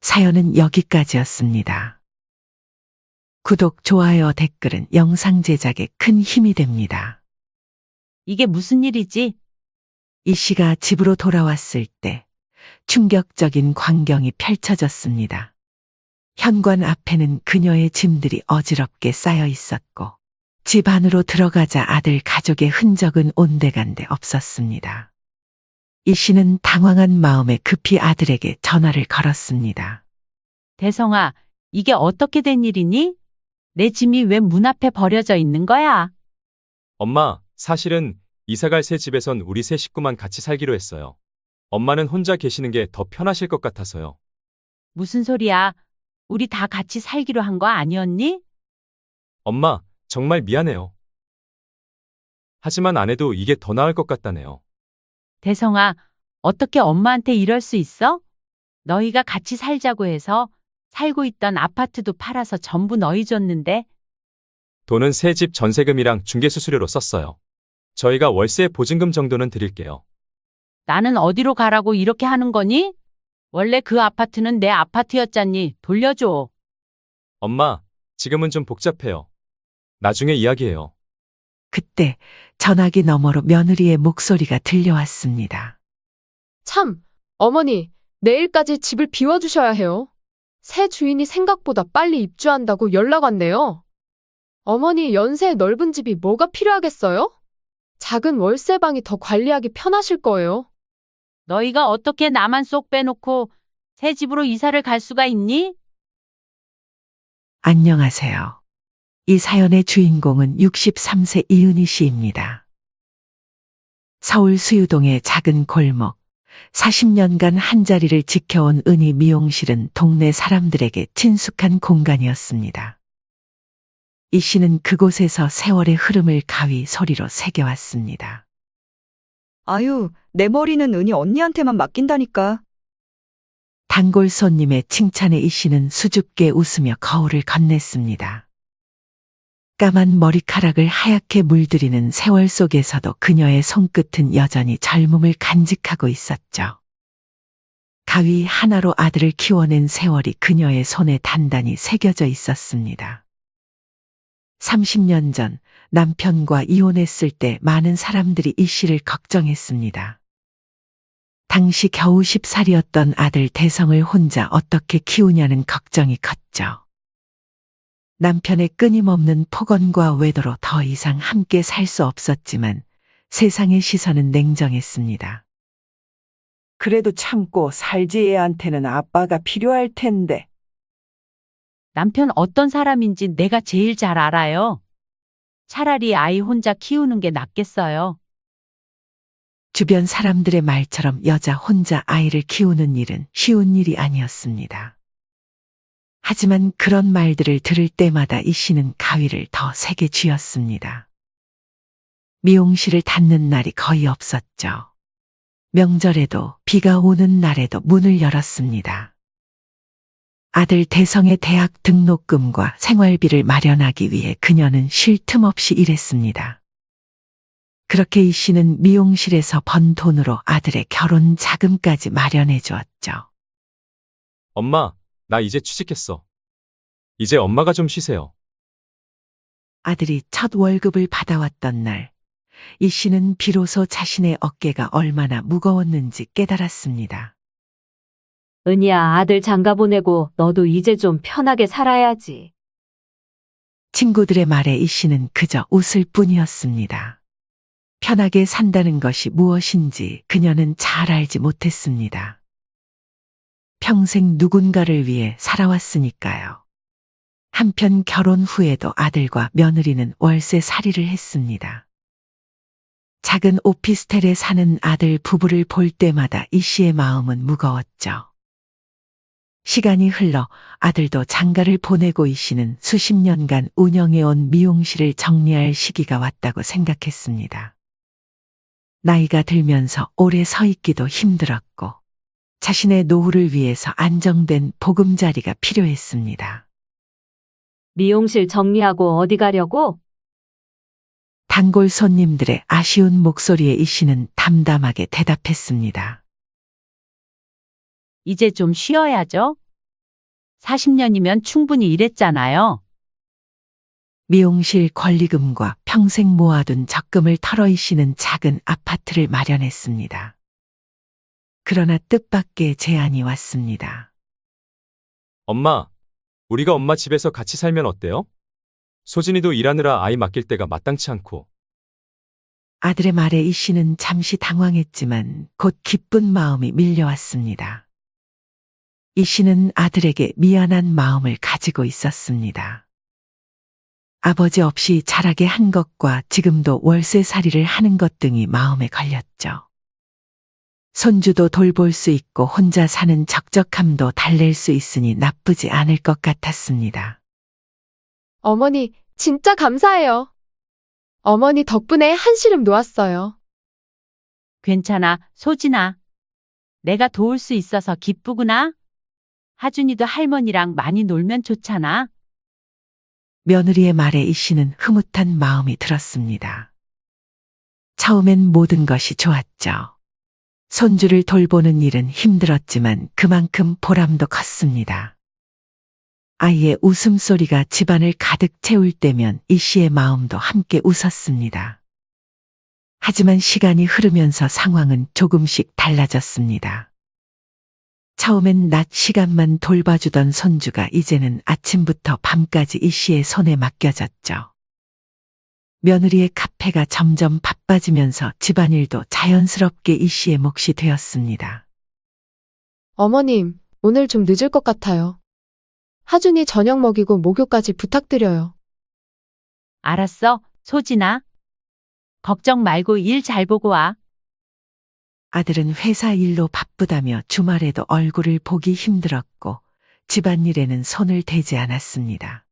사연은 여기까지였습니다. 구독, 좋아요, 댓글은 영상 제작에 큰 힘이 됩니다. 이게 무슨 일이지? 이 씨가 집으로 돌아왔을 때 충격적인 광경이 펼쳐졌습니다. 현관 앞에는 그녀의 짐들이 어지럽게 쌓여 있었고 집 안으로 들어가자 아들 가족의 흔적은 온데간데 없었습니다. 이 씨는 당황한 마음에 급히 아들에게 전화를 걸었습니다. 대성아, 이게 어떻게 된 일이니? 내 짐이 왜 문 앞에 버려져 있는 거야? 엄마, 사실은 이사갈 새 집에선 우리 세 식구만 같이 살기로 했어요. 엄마는 혼자 계시는 게 더 편하실 것 같아서요. 무슨 소리야? 우리 다 같이 살기로 한 거 아니었니? 엄마, 정말 미안해요. 하지만 안 해도 이게 더 나을 것 같다네요. 대성아, 어떻게 엄마한테 이럴 수 있어? 너희가 같이 살자고 해서 살고 있던 아파트도 팔아서 전부 너희 줬는데. 돈은 새 집 전세금이랑 중개수수료로 썼어요. 저희가 월세 보증금 정도는 드릴게요. 나는 어디로 가라고 이렇게 하는 거니? 원래 그 아파트는 내 아파트였잖니. 돌려줘. 엄마, 지금은 좀 복잡해요. 나중에 이야기해요. 그때 전화기 너머로 며느리의 목소리가 들려왔습니다. 참, 어머니, 내일까지 집을 비워주셔야 해요. 새 주인이 생각보다 빨리 입주한다고 연락 왔네요. 어머니 연세에 넓은 집이 뭐가 필요하겠어요? 작은 월세방이 더 관리하기 편하실 거예요. 너희가 어떻게 나만 쏙 빼놓고 새 집으로 이사를 갈 수가 있니? 안녕하세요. 이 사연의 주인공은 63세 이은희 씨입니다. 서울 수유동의 작은 골목, 40년간 한자리를 지켜온 은희 미용실은 동네 사람들에게 친숙한 공간이었습니다. 이 씨는 그곳에서 세월의 흐름을 가위 소리로 새겨왔습니다. 아유, 내 머리는 은희 언니한테만 맡긴다니까. 단골 손님의 칭찬에 이 씨는 수줍게 웃으며 거울을 건넸습니다. 까만 머리카락을 하얗게 물들이는 세월 속에서도 그녀의 손끝은 여전히 젊음을 간직하고 있었죠. 가위 하나로 아들을 키워낸 세월이 그녀의 손에 단단히 새겨져 있었습니다. 30년 전 남편과 이혼했을 때 많은 사람들이 이 씨를 걱정했습니다. 당시 겨우 10살이었던 아들 대성을 혼자 어떻게 키우냐는 걱정이 컸죠. 남편의 끊임없는 폭언과 외도로 더 이상 함께 살 수 없었지만 세상의 시선은 냉정했습니다. 그래도 참고 살지 애한테는 아빠가 필요할 텐데. 남편 어떤 사람인지 내가 제일 잘 알아요. 차라리 아이 혼자 키우는 게 낫겠어요. 주변 사람들의 말처럼 여자 혼자 아이를 키우는 일은 쉬운 일이 아니었습니다. 하지만 그런 말들을 들을 때마다 이 씨는 가위를 더 세게 쥐었습니다. 미용실을 닫는 날이 거의 없었죠. 명절에도 비가 오는 날에도 문을 열었습니다. 아들 대성의 대학 등록금과 생활비를 마련하기 위해 그녀는 쉴 틈 없이 일했습니다. 그렇게 이 씨는 미용실에서 번 돈으로 아들의 결혼 자금까지 마련해 주었죠. 엄마, 나 이제 취직했어. 이제 엄마가 좀 쉬세요. 아들이 첫 월급을 받아왔던 날, 이 씨는 비로소 자신의 어깨가 얼마나 무거웠는지 깨달았습니다. 은희야, 아들 장가 보내고 너도 이제 좀 편하게 살아야지. 친구들의 말에 이 씨는 그저 웃을 뿐이었습니다. 편하게 산다는 것이 무엇인지 그녀는 잘 알지 못했습니다. 평생 누군가를 위해 살아왔으니까요. 한편 결혼 후에도 아들과 며느리는 월세살이를 했습니다. 작은 오피스텔에 사는 아들 부부를 볼 때마다 이 씨의 마음은 무거웠죠. 시간이 흘러 아들도 장가를 보내고 이 씨는 수십 년간 운영해온 미용실을 정리할 시기가 왔다고 생각했습니다. 나이가 들면서 오래 서 있기도 힘들었고 자신의 노후를 위해서 안정된 보금자리가 필요했습니다. 미용실 정리하고 어디 가려고? 단골 손님들의 아쉬운 목소리에 이 씨는 담담하게 대답했습니다. 이제 좀 쉬어야죠. 40년이면 충분히 일했잖아요. 미용실 권리금과 평생 모아둔 적금을 털어 이 씨는 작은 아파트를 마련했습니다. 그러나 뜻밖의 제안이 왔습니다. 엄마, 우리가 엄마 집에서 같이 살면 어때요? 소진이도 일하느라 아이 맡길 때가 마땅치 않고. 아들의 말에 이 씨는 잠시 당황했지만 곧 기쁜 마음이 밀려왔습니다. 이 씨는 아들에게 미안한 마음을 가지고 있었습니다. 아버지 없이 자라게 한 것과 지금도 월세살이를 하는 것 등이 마음에 걸렸죠. 손주도 돌볼 수 있고 혼자 사는 적적함도 달랠 수 있으니 나쁘지 않을 것 같았습니다. 어머니, 진짜 감사해요. 어머니 덕분에 한시름 놓았어요. 괜찮아, 소진아. 내가 도울 수 있어서 기쁘구나. 하준이도 할머니랑 많이 놀면 좋잖아. 며느리의 말에 이 씨는 흐뭇한 마음이 들었습니다. 처음엔 모든 것이 좋았죠. 손주를 돌보는 일은 힘들었지만 그만큼 보람도 컸습니다. 아이의 웃음소리가 집안을 가득 채울 때면 이 씨의 마음도 함께 웃었습니다. 하지만 시간이 흐르면서 상황은 조금씩 달라졌습니다. 처음엔 낮 시간만 돌봐주던 손주가 이제는 아침부터 밤까지 이 씨의 손에 맡겨졌죠. 며느리의 카페가 점점 바빠지면서 집안일도 자연스럽게 이 씨의 몫이 되었습니다. 어머님, 오늘 좀 늦을 것 같아요. 하준이 저녁 먹이고 목욕까지 부탁드려요. 알았어, 소진아. 걱정 말고 일 잘 보고 와. 아들은 회사 일로 바쁘다며 주말에도 얼굴을 보기 힘들었고 집안일에는 손을 대지 않았습니다.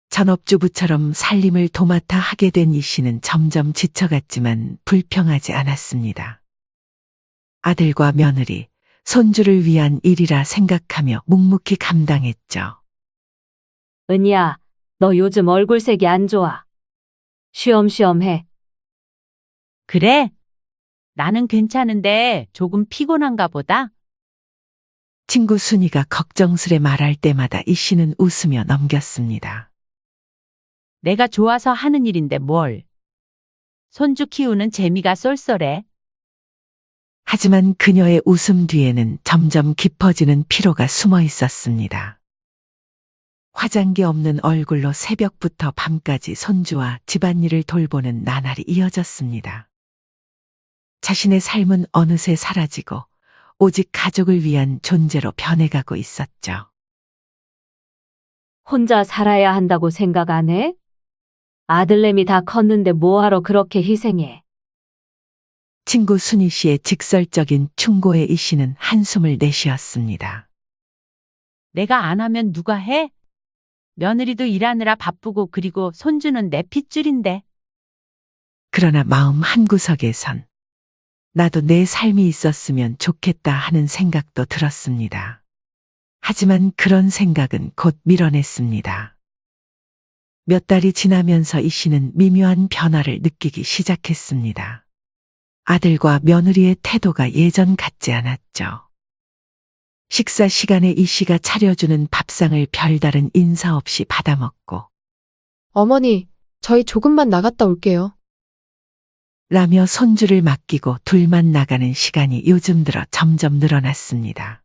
전업주부처럼 살림을 도맡아 하게 된 이 씨는 점점 지쳐갔지만 불평하지 않았습니다. 아들과 며느리, 손주를 위한 일이라 생각하며 묵묵히 감당했죠. 은희야, 너 요즘 얼굴색이 안 좋아. 쉬엄쉬엄해. 그래? 나는 괜찮은데 조금 피곤한가 보다. 친구 순이가 걱정스레 말할 때마다 이 씨는 웃으며 넘겼습니다. 내가 좋아서 하는 일인데 뭘. 손주 키우는 재미가 쏠쏠해. 하지만 그녀의 웃음 뒤에는 점점 깊어지는 피로가 숨어 있었습니다. 화장기 없는 얼굴로 새벽부터 밤까지 손주와 집안일을 돌보는 나날이 이어졌습니다. 자신의 삶은 어느새 사라지고 오직 가족을 위한 존재로 변해가고 있었죠. 혼자 살아야 한다고 생각 안 해? 아들내미 다 컸는데 뭐하러 그렇게 희생해? 친구 순희 씨의 직설적인 충고에 이 씨는 한숨을 내쉬었습니다. 내가 안 하면 누가 해? 며느리도 일하느라 바쁘고 그리고 손주는 내 핏줄인데. 그러나 마음 한구석에선 나도 내 삶이 있었으면 좋겠다 하는 생각도 들었습니다. 하지만 그런 생각은 곧 밀어냈습니다. 몇 달이 지나면서 이 씨는 미묘한 변화를 느끼기 시작했습니다. 아들과 며느리의 태도가 예전 같지 않았죠. 식사 시간에 이 씨가 차려주는 밥상을 별다른 인사 없이 받아먹고 어머니, 저희 조금만 나갔다 올게요. 라며 손주를 맡기고 둘만 나가는 시간이 요즘 들어 점점 늘어났습니다.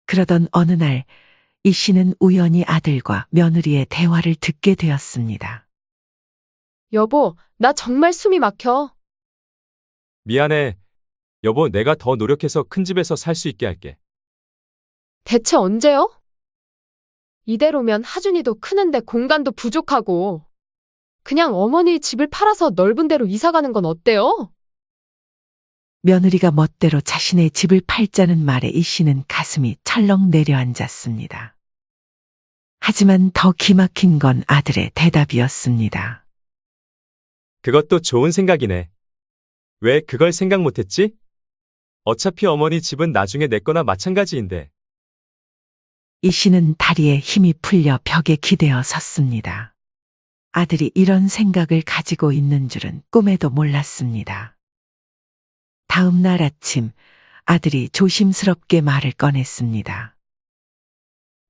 그러던 어느 날 이 씨는 우연히 아들과 며느리의 대화를 듣게 되었습니다. 여보, 나 정말 숨이 막혀. 미안해. 여보, 내가 더 노력해서 큰 집에서 살 수 있게 할게. 대체 언제요? 이대로면 하준이도 크는데 공간도 부족하고. 그냥 어머니 집을 팔아서 넓은 데로 이사 가는 건 어때요? 며느리가 멋대로 자신의 집을 팔자는 말에 이 씨는 가슴이 철렁 내려앉았습니다. 하지만 더 기막힌 건 아들의 대답이었습니다. 그것도 좋은 생각이네. 왜 그걸 생각 못했지? 어차피 어머니 집은 나중에 내 거나 마찬가지인데. 이 씨는 다리에 힘이 풀려 벽에 기대어 섰습니다. 아들이 이런 생각을 가지고 있는 줄은 꿈에도 몰랐습니다. 다음 날 아침 아들이 조심스럽게 말을 꺼냈습니다.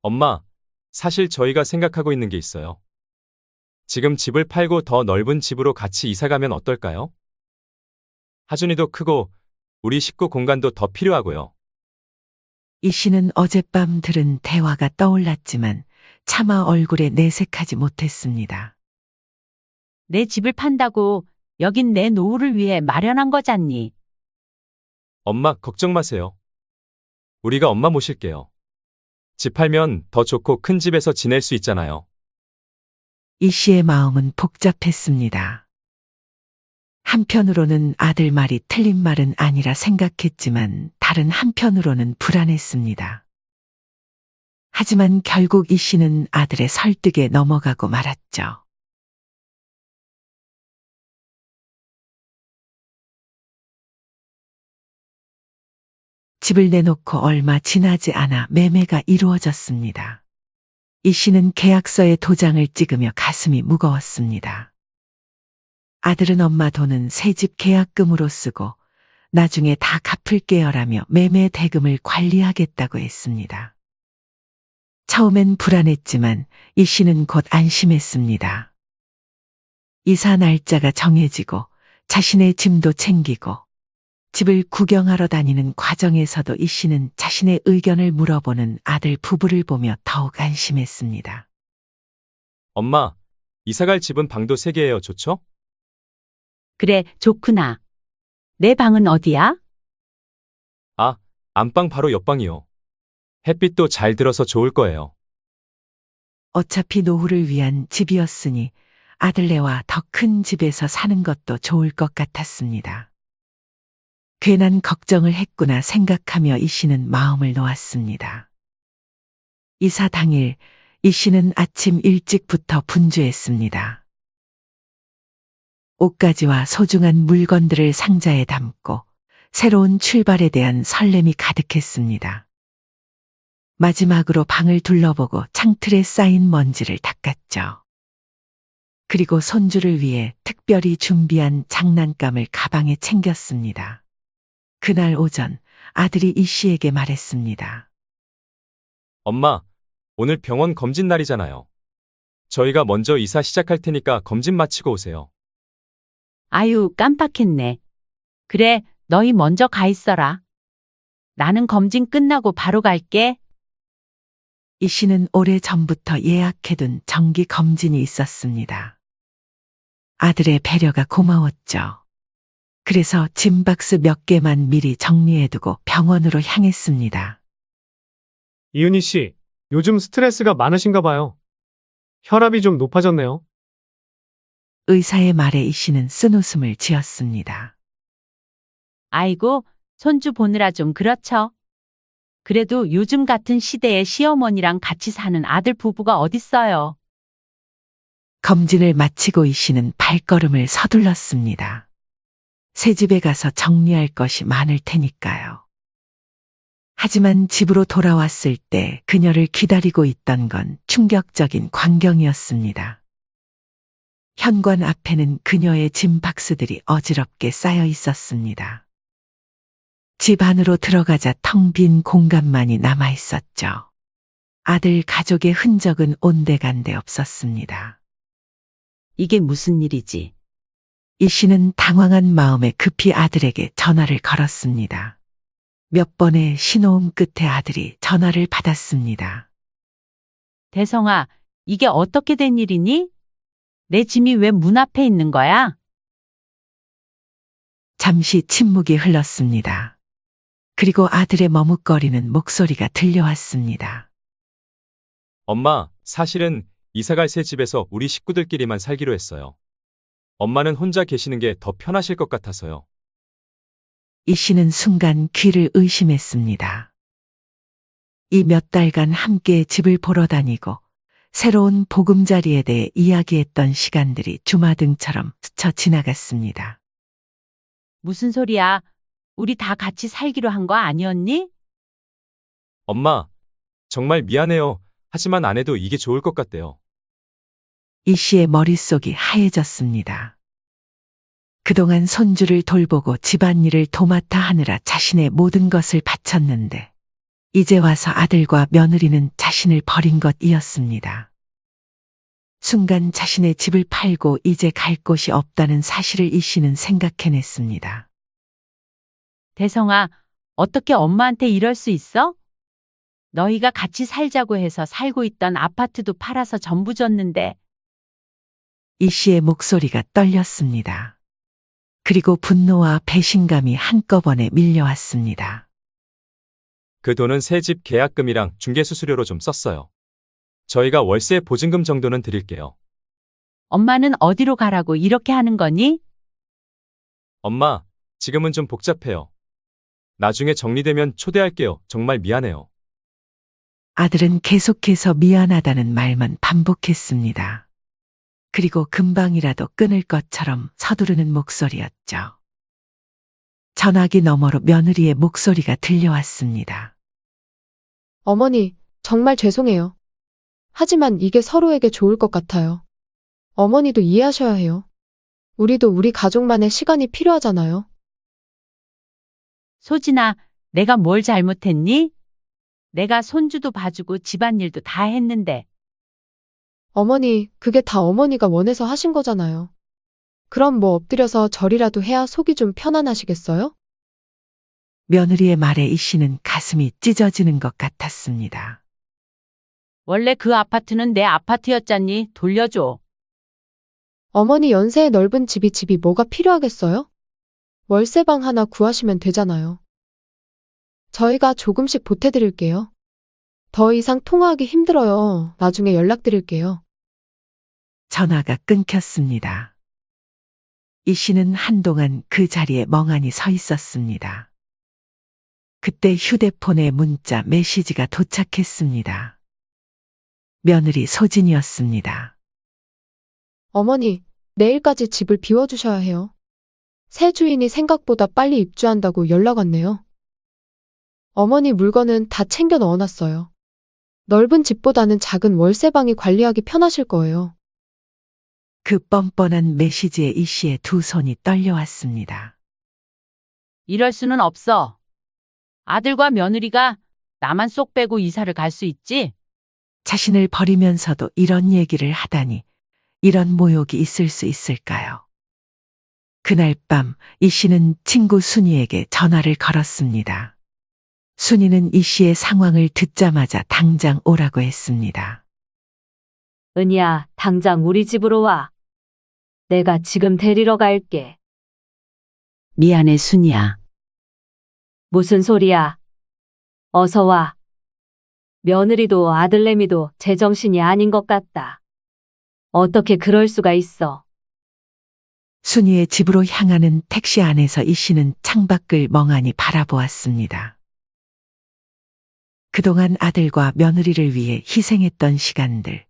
엄마, 사실 저희가 생각하고 있는 게 있어요. 지금 집을 팔고 더 넓은 집으로 같이 이사 가면 어떨까요? 하준이도 크고 우리 식구 공간도 더 필요하고요. 이 씨는 어젯밤 들은 대화가 떠올랐지만 차마 얼굴에 내색하지 못했습니다. 내 집을 판다고 여긴 내 노후를 위해 마련한 거잖니. 엄마, 걱정 마세요. 우리가 엄마 모실게요. 집 팔면 더 좋고 큰 집에서 지낼 수 있잖아요. 이 씨의 마음은 복잡했습니다. 한편으로는 아들 말이 틀린 말은 아니라 생각했지만 다른 한편으로는 불안했습니다. 하지만 결국 이 씨는 아들의 설득에 넘어가고 말았죠. 집을 내놓고 얼마 지나지 않아 매매가 이루어졌습니다. 이 씨는 계약서에 도장을 찍으며 가슴이 무거웠습니다. 아들은 엄마 돈은 새집 계약금으로 쓰고 나중에 다 갚을게요라며 매매 대금을 관리하겠다고 했습니다. 처음엔 불안했지만 이 씨는 곧 안심했습니다. 이사 날짜가 정해지고 자신의 짐도 챙기고 집을 구경하러 다니는 과정에서도 이 씨는 자신의 의견을 물어보는 아들 부부를 보며 더욱 안심했습니다. 엄마, 이사갈 집은 방도 3개예요. 좋죠? 그래, 좋구나. 내 방은 어디야? 아, 안방 바로 옆방이요. 햇빛도 잘 들어서 좋을 거예요. 어차피 노후를 위한 집이었으니 아들네와 더 큰 집에서 사는 것도 좋을 것 같았습니다. 괜한 걱정을 했구나 생각하며 이 씨는 마음을 놓았습니다. 이사 당일 이 씨는 아침 일찍부터 분주했습니다. 옷가지와 소중한 물건들을 상자에 담고 새로운 출발에 대한 설렘이 가득했습니다. 마지막으로 방을 둘러보고 창틀에 쌓인 먼지를 닦았죠. 그리고 손주를 위해 특별히 준비한 장난감을 가방에 챙겼습니다. 그날 오전 아들이 이 씨에게 말했습니다. 엄마, 오늘 병원 검진 날이잖아요. 저희가 먼저 이사 시작할 테니까 검진 마치고 오세요. 아유, 깜빡했네. 그래, 너희 먼저 가 있어라. 나는 검진 끝나고 바로 갈게. 이 씨는 오래전부터 예약해둔 정기 검진이 있었습니다. 아들의 배려가 고마웠죠. 그래서 짐박스 몇 개만 미리 정리해두고 병원으로 향했습니다. 이은희 씨, 요즘 스트레스가 많으신가 봐요. 혈압이 좀 높아졌네요. 의사의 말에 이 씨는 쓴웃음을 지었습니다. 아이고, 손주 보느라 좀 그렇죠. 그래도 요즘 같은 시대에 시어머니랑 같이 사는 아들 부부가 어딨어요. 검진을 마치고 이 씨는 발걸음을 서둘렀습니다. 새 집에 가서 정리할 것이 많을 테니까요. 하지만 집으로 돌아왔을 때 그녀를 기다리고 있던 건 충격적인 광경이었습니다. 현관 앞에는 그녀의 짐 박스들이 어지럽게 쌓여 있었습니다. 집 안으로 들어가자 텅 빈 공간만이 남아 있었죠. 아들 가족의 흔적은 온데간데 없었습니다. 이게 무슨 일이지? 이 씨는 당황한 마음에 급히 아들에게 전화를 걸었습니다. 몇 번의 신호음 끝에 아들이 전화를 받았습니다. 대성아, 이게 어떻게 된 일이니? 내 짐이 왜 문 앞에 있는 거야? 잠시 침묵이 흘렀습니다. 그리고 아들의 머뭇거리는 목소리가 들려왔습니다. 엄마, 사실은 이사갈 새 집에서 우리 식구들끼리만 살기로 했어요. 엄마는 혼자 계시는 게 더 편하실 것 같아서요. 이 씨는 순간 귀를 의심했습니다. 이 몇 달간 함께 집을 보러 다니고 새로운 보금자리에 대해 이야기했던 시간들이 주마등처럼 스쳐 지나갔습니다. 무슨 소리야? 우리 다 같이 살기로 한 거 아니었니? 엄마, 정말 미안해요. 하지만 안 해도 이게 좋을 것 같대요. 이 씨의 머릿속이 하얘졌습니다. 그동안 손주를 돌보고 집안일을 도맡아 하느라 자신의 모든 것을 바쳤는데 이제 와서 아들과 며느리는 자신을 버린 것이었습니다. 순간 자신의 집을 팔고 이제 갈 곳이 없다는 사실을 이 씨는 생각해냈습니다. 대성아, 어떻게 엄마한테 이럴 수 있어? 너희가 같이 살자고 해서 살고 있던 아파트도 팔아서 전부 줬는데. 이 씨의 목소리가 떨렸습니다. 그리고 분노와 배신감이 한꺼번에 밀려왔습니다. 그 돈은 새 집 계약금이랑 중개수수료로 좀 썼어요. 저희가 월세 보증금 정도는 드릴게요. 엄마는 어디로 가라고 이렇게 하는 거니? 엄마, 지금은 좀 복잡해요. 나중에 정리되면 초대할게요. 정말 미안해요. 아들은 계속해서 미안하다는 말만 반복했습니다. 그리고 금방이라도 끊을 것처럼 서두르는 목소리였죠. 전화기 너머로 며느리의 목소리가 들려왔습니다. 어머니, 정말 죄송해요. 하지만 이게 서로에게 좋을 것 같아요. 어머니도 이해하셔야 해요. 우리도 우리 가족만의 시간이 필요하잖아요. 소진아, 내가 뭘 잘못했니? 내가 손주도 봐주고 집안일도 다 했는데. 어머니, 그게 다 어머니가 원해서 하신 거잖아요. 그럼 뭐 엎드려서 절이라도 해야 속이 좀 편안하시겠어요? 며느리의 말에 이 씨는 가슴이 찢어지는 것 같았습니다. 원래 그 아파트는 내 아파트였잖니. 돌려줘. 어머니 연세에 넓은 집이 뭐가 필요하겠어요? 월세방 하나 구하시면 되잖아요. 저희가 조금씩 보태드릴게요. 더 이상 통화하기 힘들어요. 나중에 연락드릴게요. 전화가 끊겼습니다. 이 씨는 한동안 그 자리에 멍하니 서 있었습니다. 그때 휴대폰에 문자 메시지가 도착했습니다. 며느리 소진이었습니다. 어머니, 내일까지 집을 비워주셔야 해요. 새 주인이 생각보다 빨리 입주한다고 연락 왔네요. 어머니 물건은 다 챙겨 넣어놨어요. 넓은 집보다는 작은 월세방이 관리하기 편하실 거예요. 그 뻔뻔한 메시지에 이 씨의 두 손이 떨려왔습니다. 이럴 수는 없어. 아들과 며느리가 나만 쏙 빼고 이사를 갈 수 있지? 자신을 버리면서도 이런 얘기를 하다니 이런 모욕이 있을 수 있을까요? 그날 밤 이 씨는 친구 순이에게 전화를 걸었습니다. 순이는 이 씨의 상황을 듣자마자 당장 오라고 했습니다. 은희야, 당장 우리 집으로 와. 내가 지금 데리러 갈게. 미안해, 순이야. 무슨 소리야? 어서 와. 며느리도 아들내미도 제정신이 아닌 것 같다. 어떻게 그럴 수가 있어? 순이의 집으로 향하는 택시 안에서 이 씨는 창밖을 멍하니 바라보았습니다. 그동안 아들과 며느리를 위해 희생했던 시간들,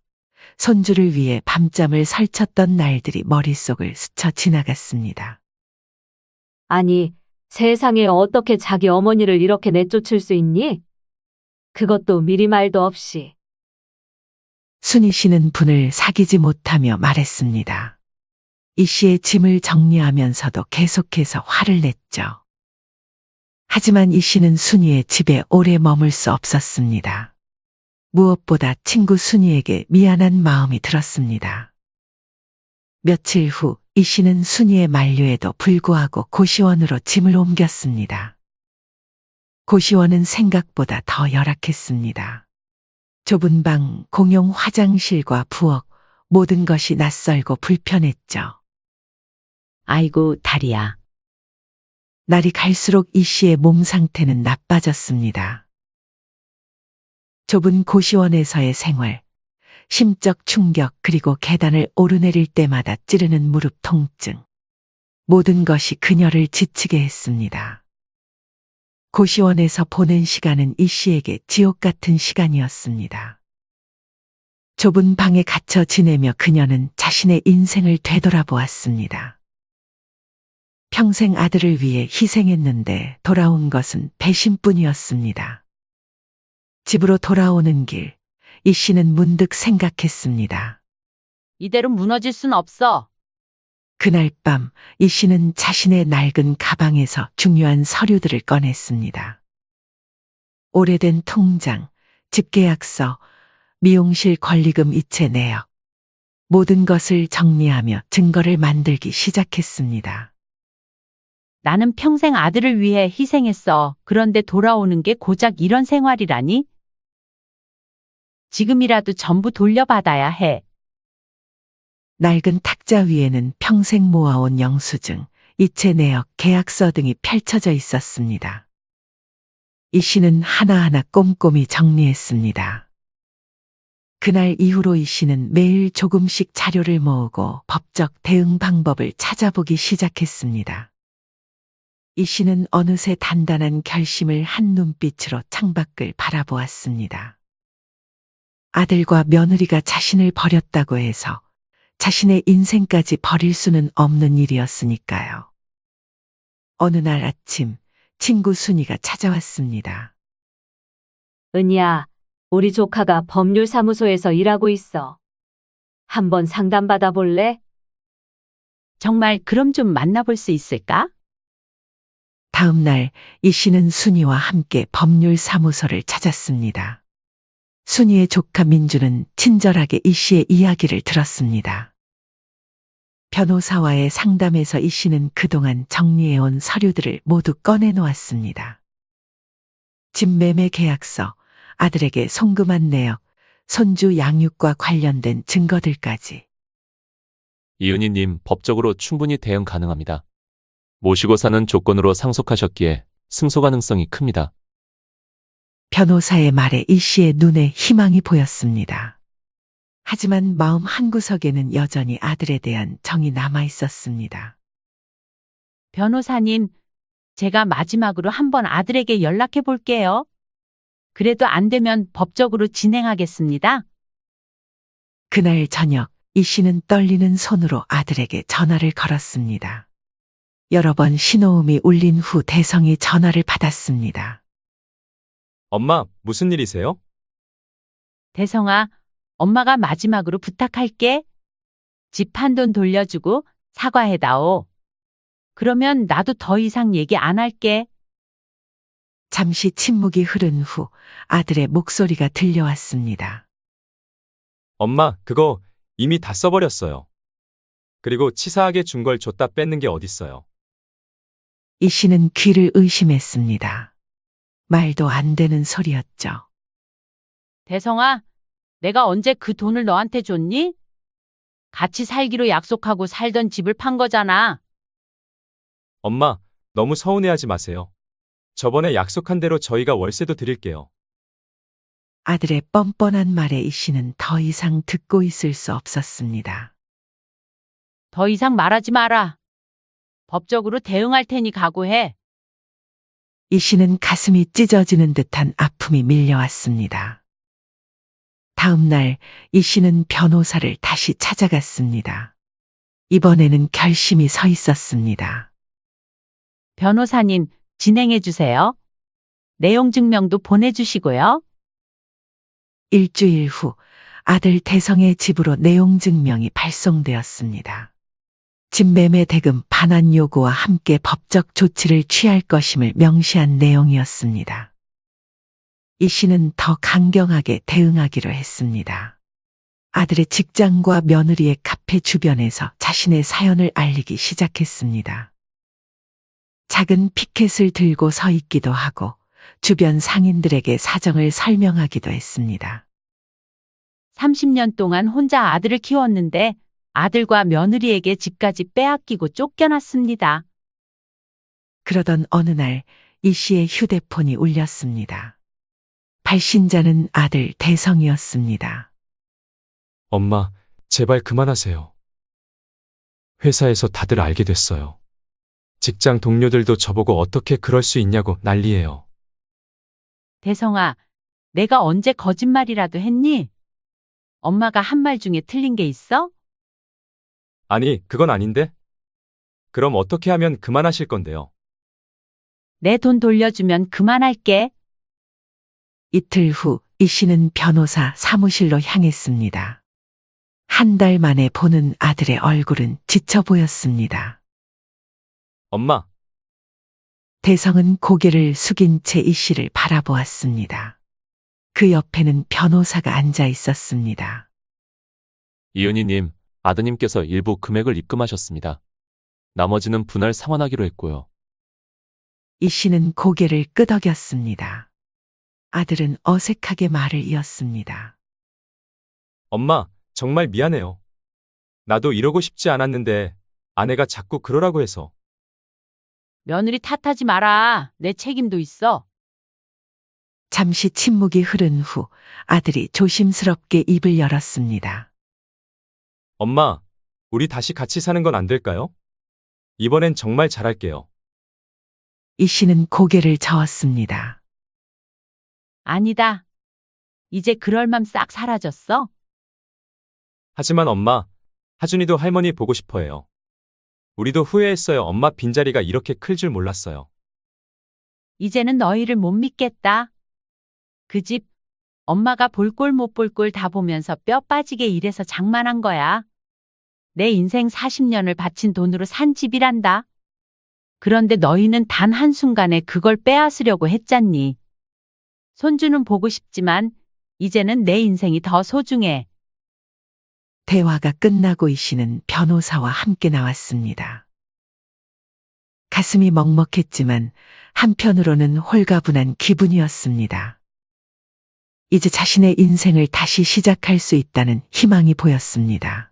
손주를 위해 밤잠을 설쳤던 날들이 머릿속을 스쳐 지나갔습니다. 아니, 세상에 어떻게 자기 어머니를 이렇게 내쫓을 수 있니? 그것도 미리 말도 없이. 순이 씨는 분을 사귀지 못하며 말했습니다. 이 씨의 짐을 정리하면서도 계속해서 화를 냈죠. 하지만 이 씨는 순이의 집에 오래 머물 수 없었습니다. 무엇보다 친구 순이에게 미안한 마음이 들었습니다. 며칠 후 이 씨는 순이의 만류에도 불구하고 고시원으로 짐을 옮겼습니다. 고시원은 생각보다 더 열악했습니다. 좁은 방, 공용 화장실과 부엌, 모든 것이 낯설고 불편했죠. 아이고, 다리야. 날이 갈수록 이 씨의 몸 상태는 나빠졌습니다. 좁은 고시원에서의 생활, 심적 충격 그리고 계단을 오르내릴 때마다 찌르는 무릎 통증. 모든 것이 그녀를 지치게 했습니다. 고시원에서 보낸 시간은 이 씨에게 지옥 같은 시간이었습니다. 좁은 방에 갇혀 지내며 그녀는 자신의 인생을 되돌아보았습니다. 평생 아들을 위해 희생했는데 돌아온 것은 배신뿐이었습니다. 집으로 돌아오는 길, 이 씨는 문득 생각했습니다. 이대로 무너질 순 없어. 그날 밤 이 씨는 자신의 낡은 가방에서 중요한 서류들을 꺼냈습니다. 오래된 통장, 집계약서, 미용실 권리금 이체 내역. 모든 것을 정리하며 증거를 만들기 시작했습니다. 나는 평생 아들을 위해 희생했어. 그런데 돌아오는 게 고작 이런 생활이라니? 지금이라도 전부 돌려받아야 해. 낡은 탁자 위에는 평생 모아온 영수증, 이체 내역, 계약서 등이 펼쳐져 있었습니다. 이 씨는 하나하나 꼼꼼히 정리했습니다. 그날 이후로 이 씨는 매일 조금씩 자료를 모으고 법적 대응 방법을 찾아보기 시작했습니다. 이 씨는 어느새 단단한 결심을 한 눈빛으로 창밖을 바라보았습니다. 아들과 며느리가 자신을 버렸다고 해서 자신의 인생까지 버릴 수는 없는 일이었으니까요. 어느 날 아침 친구 순이가 찾아왔습니다. 은희야, 우리 조카가 법률사무소에서 일하고 있어. 한번 상담받아 볼래? 정말 그럼 좀 만나볼 수 있을까? 다음 날 이 씨는 순이와 함께 법률사무소를 찾았습니다. 순이의 조카 민주는 친절하게 이 씨의 이야기를 들었습니다. 변호사와의 상담에서 이 씨는 그동안 정리해온 서류들을 모두 꺼내놓았습니다. 집 매매 계약서, 아들에게 송금한 내역, 손주 양육과 관련된 증거들까지. 이은희님, 법적으로 충분히 대응 가능합니다. 모시고 사는 조건으로 상속하셨기에 승소 가능성이 큽니다. 변호사의 말에 이 씨의 눈에 희망이 보였습니다. 하지만 마음 한구석에는 여전히 아들에 대한 정이 남아 있었습니다. 변호사님, 제가 마지막으로 한번 아들에게 연락해 볼게요. 그래도 안 되면 법적으로 진행하겠습니다. 그날 저녁 이 씨는 떨리는 손으로 아들에게 전화를 걸었습니다. 여러 번 신호음이 울린 후 대성이 전화를 받았습니다. 엄마, 무슨 일이세요? 대성아, 엄마가 마지막으로 부탁할게. 집 한 돈 돌려주고 사과해다오. 그러면 나도 더 이상 얘기 안 할게. 잠시 침묵이 흐른 후 아들의 목소리가 들려왔습니다. 엄마, 그거 이미 다 써버렸어요. 그리고 치사하게 준 걸 줬다 뺏는 게 어딨어요. 이 씨는 귀를 의심했습니다. 말도 안 되는 소리였죠. 대성아, 내가 언제 그 돈을 너한테 줬니? 같이 살기로 약속하고 살던 집을 판 거잖아. 엄마, 너무 서운해하지 마세요. 저번에 약속한 대로 저희가 월세도 드릴게요. 아들의 뻔뻔한 말에 이 씨는 더 이상 듣고 있을 수 없었습니다. 더 이상 말하지 마라. 법적으로 대응할 테니 각오해. 이 씨는 가슴이 찢어지는 듯한 아픔이 밀려왔습니다. 다음 날 이 씨는 변호사를 다시 찾아갔습니다. 이번에는 결심이 서 있었습니다. 변호사님, 진행해 주세요. 내용 증명도 보내주시고요. 일주일 후 아들 대성의 집으로 내용 증명이 발송되었습니다. 집 매매 대금 반환 요구와 함께 법적 조치를 취할 것임을 명시한 내용이었습니다. 이 씨는 더 강경하게 대응하기로 했습니다. 아들의 직장과 며느리의 카페 주변에서 자신의 사연을 알리기 시작했습니다. 작은 피켓을 들고 서 있기도 하고 주변 상인들에게 사정을 설명하기도 했습니다. 30년 동안 혼자 아들을 키웠는데 아들과 며느리에게 집까지 빼앗기고 쫓겨났습니다. 그러던 어느 날 이 씨의 휴대폰이 울렸습니다. 발신자는 아들 대성이었습니다. 엄마, 제발 그만하세요. 회사에서 다들 알게 됐어요. 직장 동료들도 저보고 어떻게 그럴 수 있냐고 난리예요. 대성아, 내가 언제 거짓말이라도 했니? 엄마가 한 말 중에 틀린 게 있어? 아니, 그건 아닌데? 그럼 어떻게 하면 그만하실 건데요? 내 돈 돌려주면 그만할게. 이틀 후 이 씨는 변호사 사무실로 향했습니다. 한 달 만에 보는 아들의 얼굴은 지쳐 보였습니다. 엄마, 대성은 고개를 숙인 채 이 씨를 바라보았습니다. 그 옆에는 변호사가 앉아 있었습니다. 이은희님, 아드님께서 일부 금액을 입금하셨습니다. 나머지는 분할 상환하기로 했고요. 이 씨는 고개를 끄덕였습니다. 아들은 어색하게 말을 이었습니다. 엄마, 정말 미안해요. 나도 이러고 싶지 않았는데 아내가 자꾸 그러라고 해서. 며느리 탓하지 마라. 내 책임도 있어. 잠시 침묵이 흐른 후 아들이 조심스럽게 입을 열었습니다. 엄마, 우리 다시 같이 사는 건 안 될까요? 이번엔 정말 잘할게요. 이 씨는 고개를 저었습니다. 아니다. 이제 그럴 맘 싹 사라졌어? 하지만 엄마, 하준이도 할머니 보고 싶어 해요. 우리도 후회했어요. 엄마 빈자리가 이렇게 클 줄 몰랐어요. 이제는 너희를 못 믿겠다. 그 집, 엄마가 볼 꼴 못 볼 꼴 다 보면서 뼈 빠지게 일해서 장만한 거야. 내 인생 40년을 바친 돈으로 산 집이란다. 그런데 너희는 단 한순간에 그걸 빼앗으려고 했잖니. 손주는 보고 싶지만 이제는 내 인생이 더 소중해. 대화가 끝나고 이 씨는 변호사와 함께 나왔습니다. 가슴이 먹먹했지만 한편으로는 홀가분한 기분이었습니다. 이제 자신의 인생을 다시 시작할 수 있다는 희망이 보였습니다.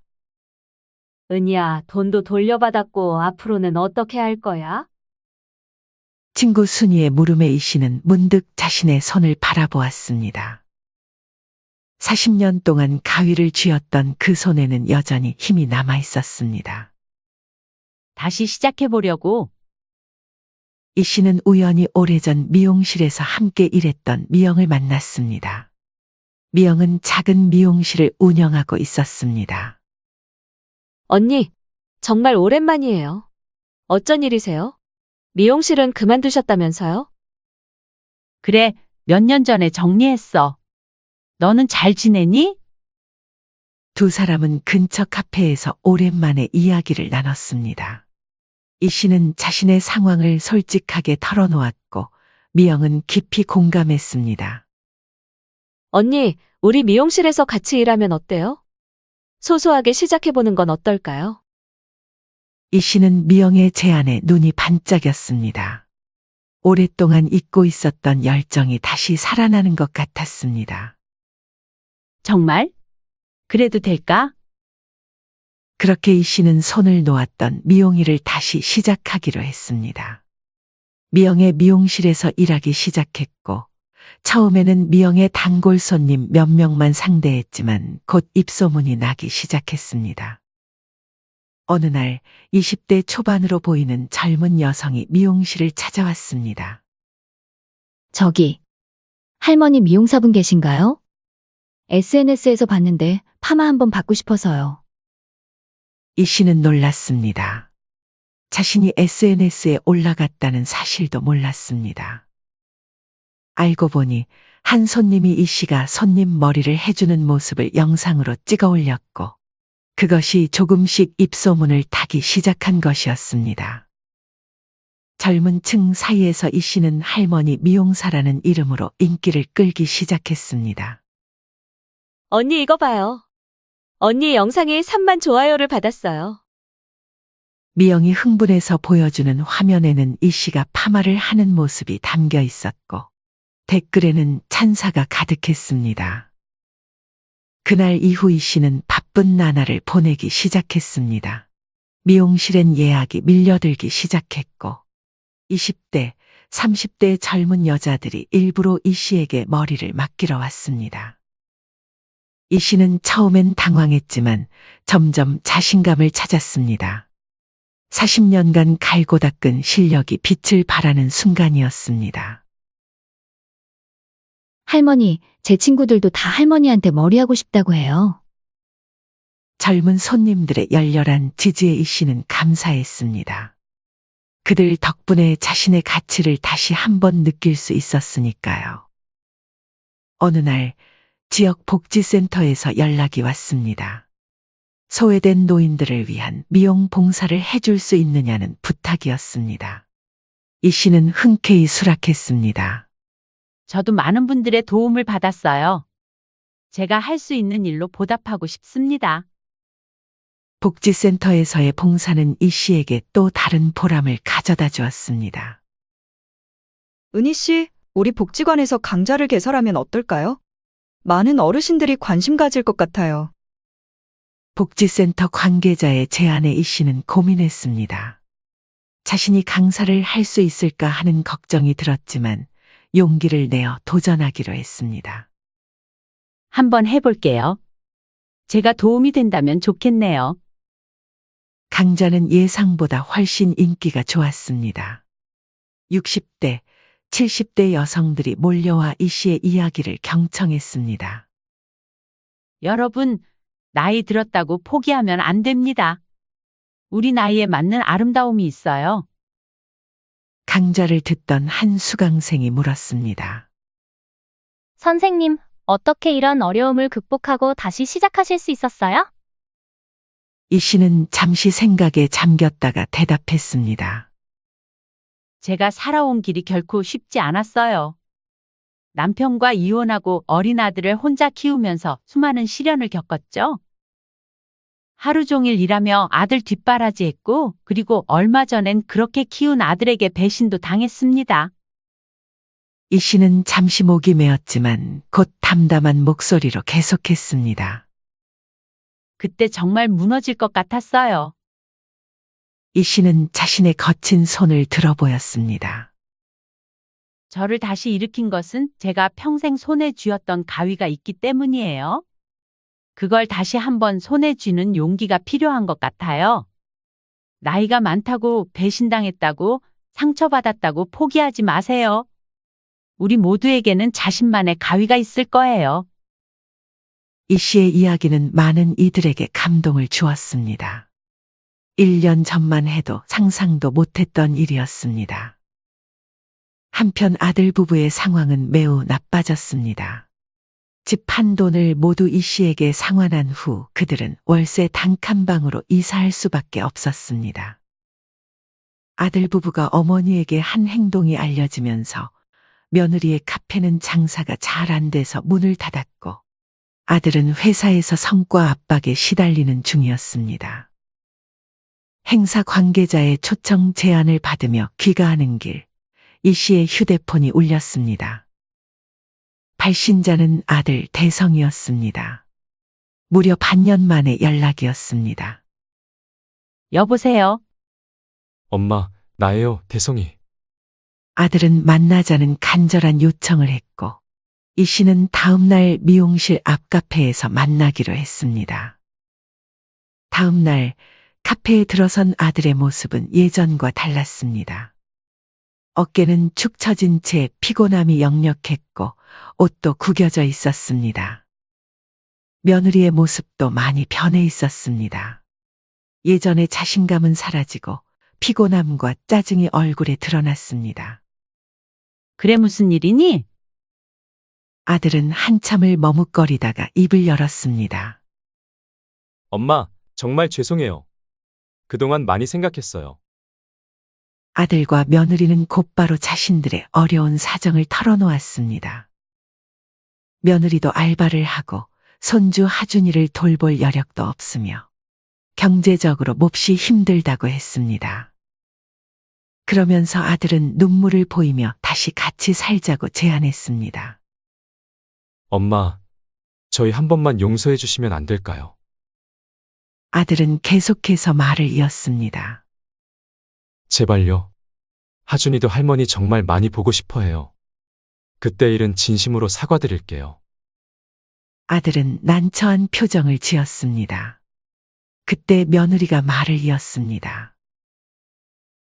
은희야, 돈도 돌려받았고 앞으로는 어떻게 할 거야? 친구 순이의 물음에 이 씨는 문득 자신의 손을 바라보았습니다. 40년 동안 가위를 쥐었던 그 손에는 여전히 힘이 남아 있었습니다. 다시 시작해보려고. 이 씨는 우연히 오래전 미용실에서 함께 일했던 미영을 만났습니다. 미영은 작은 미용실을 운영하고 있었습니다. 언니, 정말 오랜만이에요. 어쩐 일이세요? 미용실은 그만두셨다면서요? 그래, 몇 년 전에 정리했어. 너는 잘 지내니? 두 사람은 근처 카페에서 오랜만에 이야기를 나눴습니다. 이 씨는 자신의 상황을 솔직하게 털어놓았고 미영은 깊이 공감했습니다. 언니, 우리 미용실에서 같이 일하면 어때요? 소소하게 시작해보는 건 어떨까요? 이 씨는 미영의 제안에 눈이 반짝였습니다. 오랫동안 잊고 있었던 열정이 다시 살아나는 것 같았습니다. 정말? 그래도 될까? 그렇게 이 씨는 손을 놓았던 미용일을 다시 시작하기로 했습니다. 미영의 미용실에서 일하기 시작했고 처음에는 미영의 단골 손님 몇 명만 상대했지만 곧 입소문이 나기 시작했습니다. 어느 날 20대 초반으로 보이는 젊은 여성이 미용실을 찾아왔습니다. 저기, 할머니 미용사분 계신가요? SNS에서 봤는데 파마 한번 받고 싶어서요. 이 씨는 놀랐습니다. 자신이 SNS에 올라갔다는 사실도 몰랐습니다. 알고 보니 한 손님이 이 씨가 손님 머리를 해주는 모습을 영상으로 찍어 올렸고 그것이 조금씩 입소문을 타기 시작한 것이었습니다. 젊은 층 사이에서 이 씨는 할머니 미용사라는 이름으로 인기를 끌기 시작했습니다. 언니 이거 봐요. 언니 영상에 3만 좋아요를 받았어요. 미영이 흥분해서 보여주는 화면에는 이 씨가 파마를 하는 모습이 담겨 있었고 댓글에는 찬사가 가득했습니다. 그날 이후 이 씨는 바쁜 나날을 보내기 시작했습니다. 미용실엔 예약이 밀려들기 시작했고 20대, 30대 젊은 여자들이 일부러 이 씨에게 머리를 맡기러 왔습니다. 이 씨는 처음엔 당황했지만 점점 자신감을 찾았습니다. 40년간 갈고 닦은 실력이 빛을 발하는 순간이었습니다. 할머니, 제 친구들도 다 할머니한테 머리하고 싶다고 해요. 젊은 손님들의 열렬한 지지에 이 씨는 감사했습니다. 그들 덕분에 자신의 가치를 다시 한번 느낄 수 있었으니까요. 어느 날 지역 복지센터에서 연락이 왔습니다. 소외된 노인들을 위한 미용 봉사를 해줄 수 있느냐는 부탁이었습니다. 이 씨는 흔쾌히 수락했습니다. 저도 많은 분들의 도움을 받았어요. 제가 할 수 있는 일로 보답하고 싶습니다. 복지센터에서의 봉사는 이 씨에게 또 다른 보람을 가져다 주었습니다. 은희 씨, 우리 복지관에서 강좌를 개설하면 어떨까요? 많은 어르신들이 관심 가질 것 같아요. 복지센터 관계자의 제안에 이 씨는 고민했습니다. 자신이 강사를 할 수 있을까 하는 걱정이 들었지만 용기를 내어 도전하기로 했습니다. 한번 해볼게요. 제가 도움이 된다면 좋겠네요. 강좌는 예상보다 훨씬 인기가 좋았습니다. 60대, 70대 여성들이 몰려와 이 씨의 이야기를 경청했습니다. 여러분, 나이 들었다고 포기하면 안 됩니다. 우리 나이에 맞는 아름다움이 있어요. 강좌를 듣던 한 수강생이 물었습니다. 선생님, 어떻게 이런 어려움을 극복하고 다시 시작하실 수 있었어요? 이 씨는 잠시 생각에 잠겼다가 대답했습니다. 제가 살아온 길이 결코 쉽지 않았어요. 남편과 이혼하고 어린 아들을 혼자 키우면서 수많은 시련을 겪었죠. 하루 종일 일하며 아들 뒷바라지했고, 그리고 얼마 전엔 그렇게 키운 아들에게 배신도 당했습니다. 이 씨는 잠시 목이 메었지만 곧 담담한 목소리로 계속했습니다. 그때 정말 무너질 것 같았어요. 이 씨는 자신의 거친 손을 들어 보였습니다. 저를 다시 일으킨 것은 제가 평생 손에 쥐었던 가위가 있기 때문이에요. 그걸 다시 한번 손에 쥐는 용기가 필요한 것 같아요. 나이가 많다고 배신당했다고 상처받았다고 포기하지 마세요. 우리 모두에게는 자신만의 가위가 있을 거예요. 이 씨의 이야기는 많은 이들에게 감동을 주었습니다. 1년 전만 해도 상상도 못했던 일이었습니다. 한편 아들 부부의 상황은 매우 나빠졌습니다. 집 한 돈을 모두 이 씨에게 상환한 후 그들은 월세 단칸방으로 이사할 수밖에 없었습니다. 아들 부부가 어머니에게 한 행동이 알려지면서 며느리의 카페는 장사가 잘 안 돼서 문을 닫았고 아들은 회사에서 성과 압박에 시달리는 중이었습니다. 행사 관계자의 초청 제안을 받으며 귀가하는 길, 이 씨의 휴대폰이 울렸습니다. 발신자는 아들 대성이었습니다. 무려 반년 만의 연락이었습니다. 여보세요? 엄마, 나예요, 대성이. 아들은 만나자는 간절한 요청을 했고 이 씨는 다음 날 미용실 앞 카페에서 만나기로 했습니다. 다음 날 카페에 들어선 아들의 모습은 예전과 달랐습니다. 어깨는 축 처진 채 피곤함이 역력했고 옷도 구겨져 있었습니다. 며느리의 모습도 많이 변해 있었습니다. 예전의 자신감은 사라지고 피곤함과 짜증이 얼굴에 드러났습니다. 그래 무슨 일이니? 아들은 한참을 머뭇거리다가 입을 열었습니다. 엄마, 정말 죄송해요. 그동안 많이 생각했어요. 아들과 며느리는 곧바로 자신들의 어려운 사정을 털어놓았습니다. 며느리도 알바를 하고 손주 하준이를 돌볼 여력도 없으며 경제적으로 몹시 힘들다고 했습니다. 그러면서 아들은 눈물을 보이며 다시 같이 살자고 제안했습니다. 엄마, 저희 한 번만 용서해 주시면 안 될까요? 아들은 계속해서 말을 이었습니다. 제발요. 하준이도 할머니 정말 많이 보고 싶어 해요. 그때 일은 진심으로 사과드릴게요. 아들은 난처한 표정을 지었습니다. 그때 며느리가 말을 이었습니다.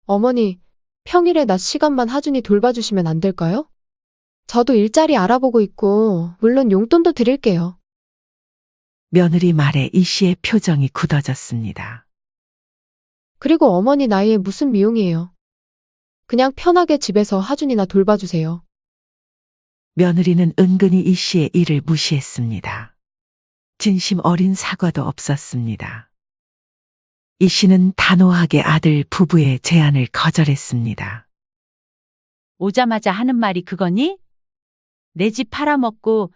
어머니, 평일에 낮 시간만 하준이 돌봐주시면 안 될까요? 저도 일자리 알아보고 있고, 물론 용돈도 드릴게요. 며느리 말에 이 씨의 표정이 굳어졌습니다. 그리고 어머니 나이에 무슨 미용이에요. 그냥 편하게 집에서 하준이나 돌봐주세요. 며느리는 은근히 이 씨의 일을 무시했습니다. 진심 어린 사과도 없었습니다. 이 씨는 단호하게 아들 부부의 제안을 거절했습니다. 오자마자 하는 말이 그거니? 내 집 팔아먹고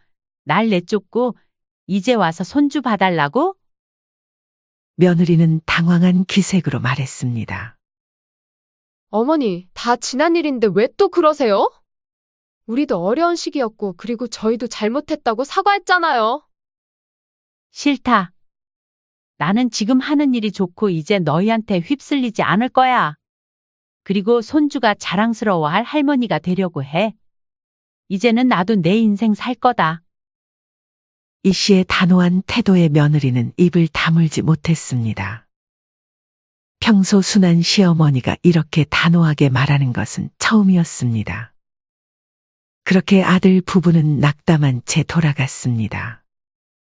날 내쫓고 이제 와서 손주 봐달라고? 며느리는 당황한 기색으로 말했습니다. 어머니, 다 지난 일인데 왜 또 그러세요? 우리도 어려운 시기였고, 그리고 저희도 잘못했다고 사과했잖아요. 싫다. 나는 지금 하는 일이 좋고 이제 너희한테 휩쓸리지 않을 거야. 그리고 손주가 자랑스러워할 할머니가 되려고 해. 이제는 나도 내 인생 살 거다. 이 씨의 단호한 태도에 며느리는 입을 다물지 못했습니다. 평소 순한 시어머니가 이렇게 단호하게 말하는 것은 처음이었습니다. 그렇게 아들 부부는 낙담한 채 돌아갔습니다.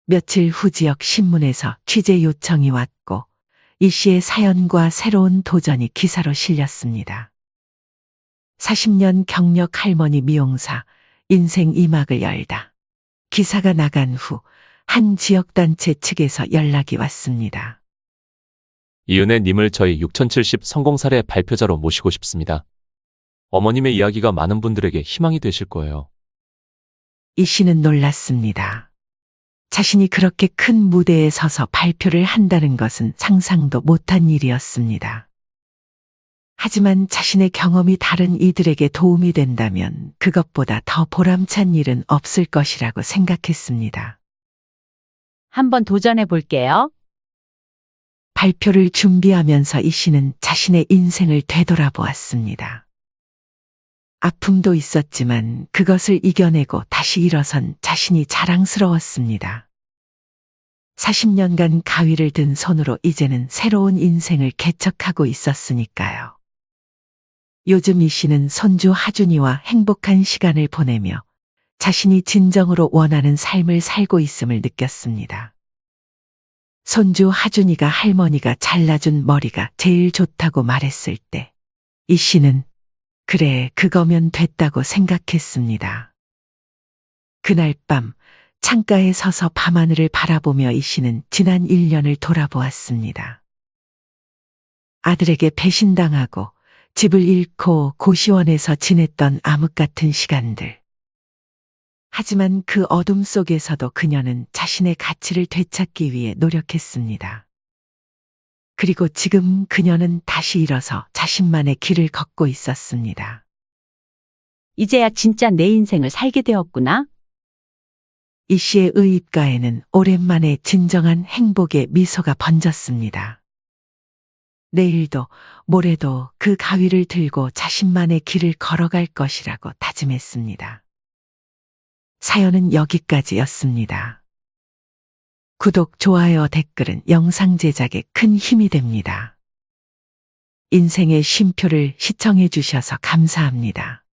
며칠 후 지역 신문에서 취재 요청이 왔고 이 씨의 사연과 새로운 도전이 기사로 실렸습니다. 40년 경력 할머니 미용사, 인생 2막을 열다. 기사가 나간 후 한 지역단체 측에서 연락이 왔습니다. 이은혜님을 저희 6070 성공사례 발표자로 모시고 싶습니다. 어머님의 이야기가 많은 분들에게 희망이 되실 거예요. 이 씨는 놀랐습니다. 자신이 그렇게 큰 무대에 서서 발표를 한다는 것은 상상도 못한 일이었습니다. 하지만 자신의 경험이 다른 이들에게 도움이 된다면 그것보다 더 보람찬 일은 없을 것이라고 생각했습니다. 한번 도전해 볼게요. 발표를 준비하면서 이 씨는 자신의 인생을 되돌아보았습니다. 아픔도 있었지만 그것을 이겨내고 다시 일어선 자신이 자랑스러웠습니다. 40년간 가위를 든 손으로 이제는 새로운 인생을 개척하고 있었으니까요. 요즘 이 씨는 손주 하준이와 행복한 시간을 보내며 자신이 진정으로 원하는 삶을 살고 있음을 느꼈습니다. 손주 하준이가 할머니가 잘라준 머리가 제일 좋다고 말했을 때 이 씨는 그래, 그거면 됐다고 생각했습니다. 그날 밤 창가에 서서 밤하늘을 바라보며 이 씨는 지난 1년을 돌아보았습니다. 아들에게 배신당하고 집을 잃고 고시원에서 지냈던 암흑 같은 시간들. 하지만 그 어둠 속에서도 그녀는 자신의 가치를 되찾기 위해 노력했습니다. 그리고 지금 그녀는 다시 일어서 자신만의 길을 걷고 있었습니다. 이제야 진짜 내 인생을 살게 되었구나. 이 씨의 의입가에는 오랜만에 진정한 행복의 미소가 번졌습니다. 내일도 모레도 그 가위를 들고 자신만의 길을 걸어갈 것이라고 다짐했습니다. 사연은 여기까지였습니다. 구독, 좋아요, 댓글은 영상 제작에 큰 힘이 됩니다. 인생의 쉼표를 시청해 주셔서 감사합니다.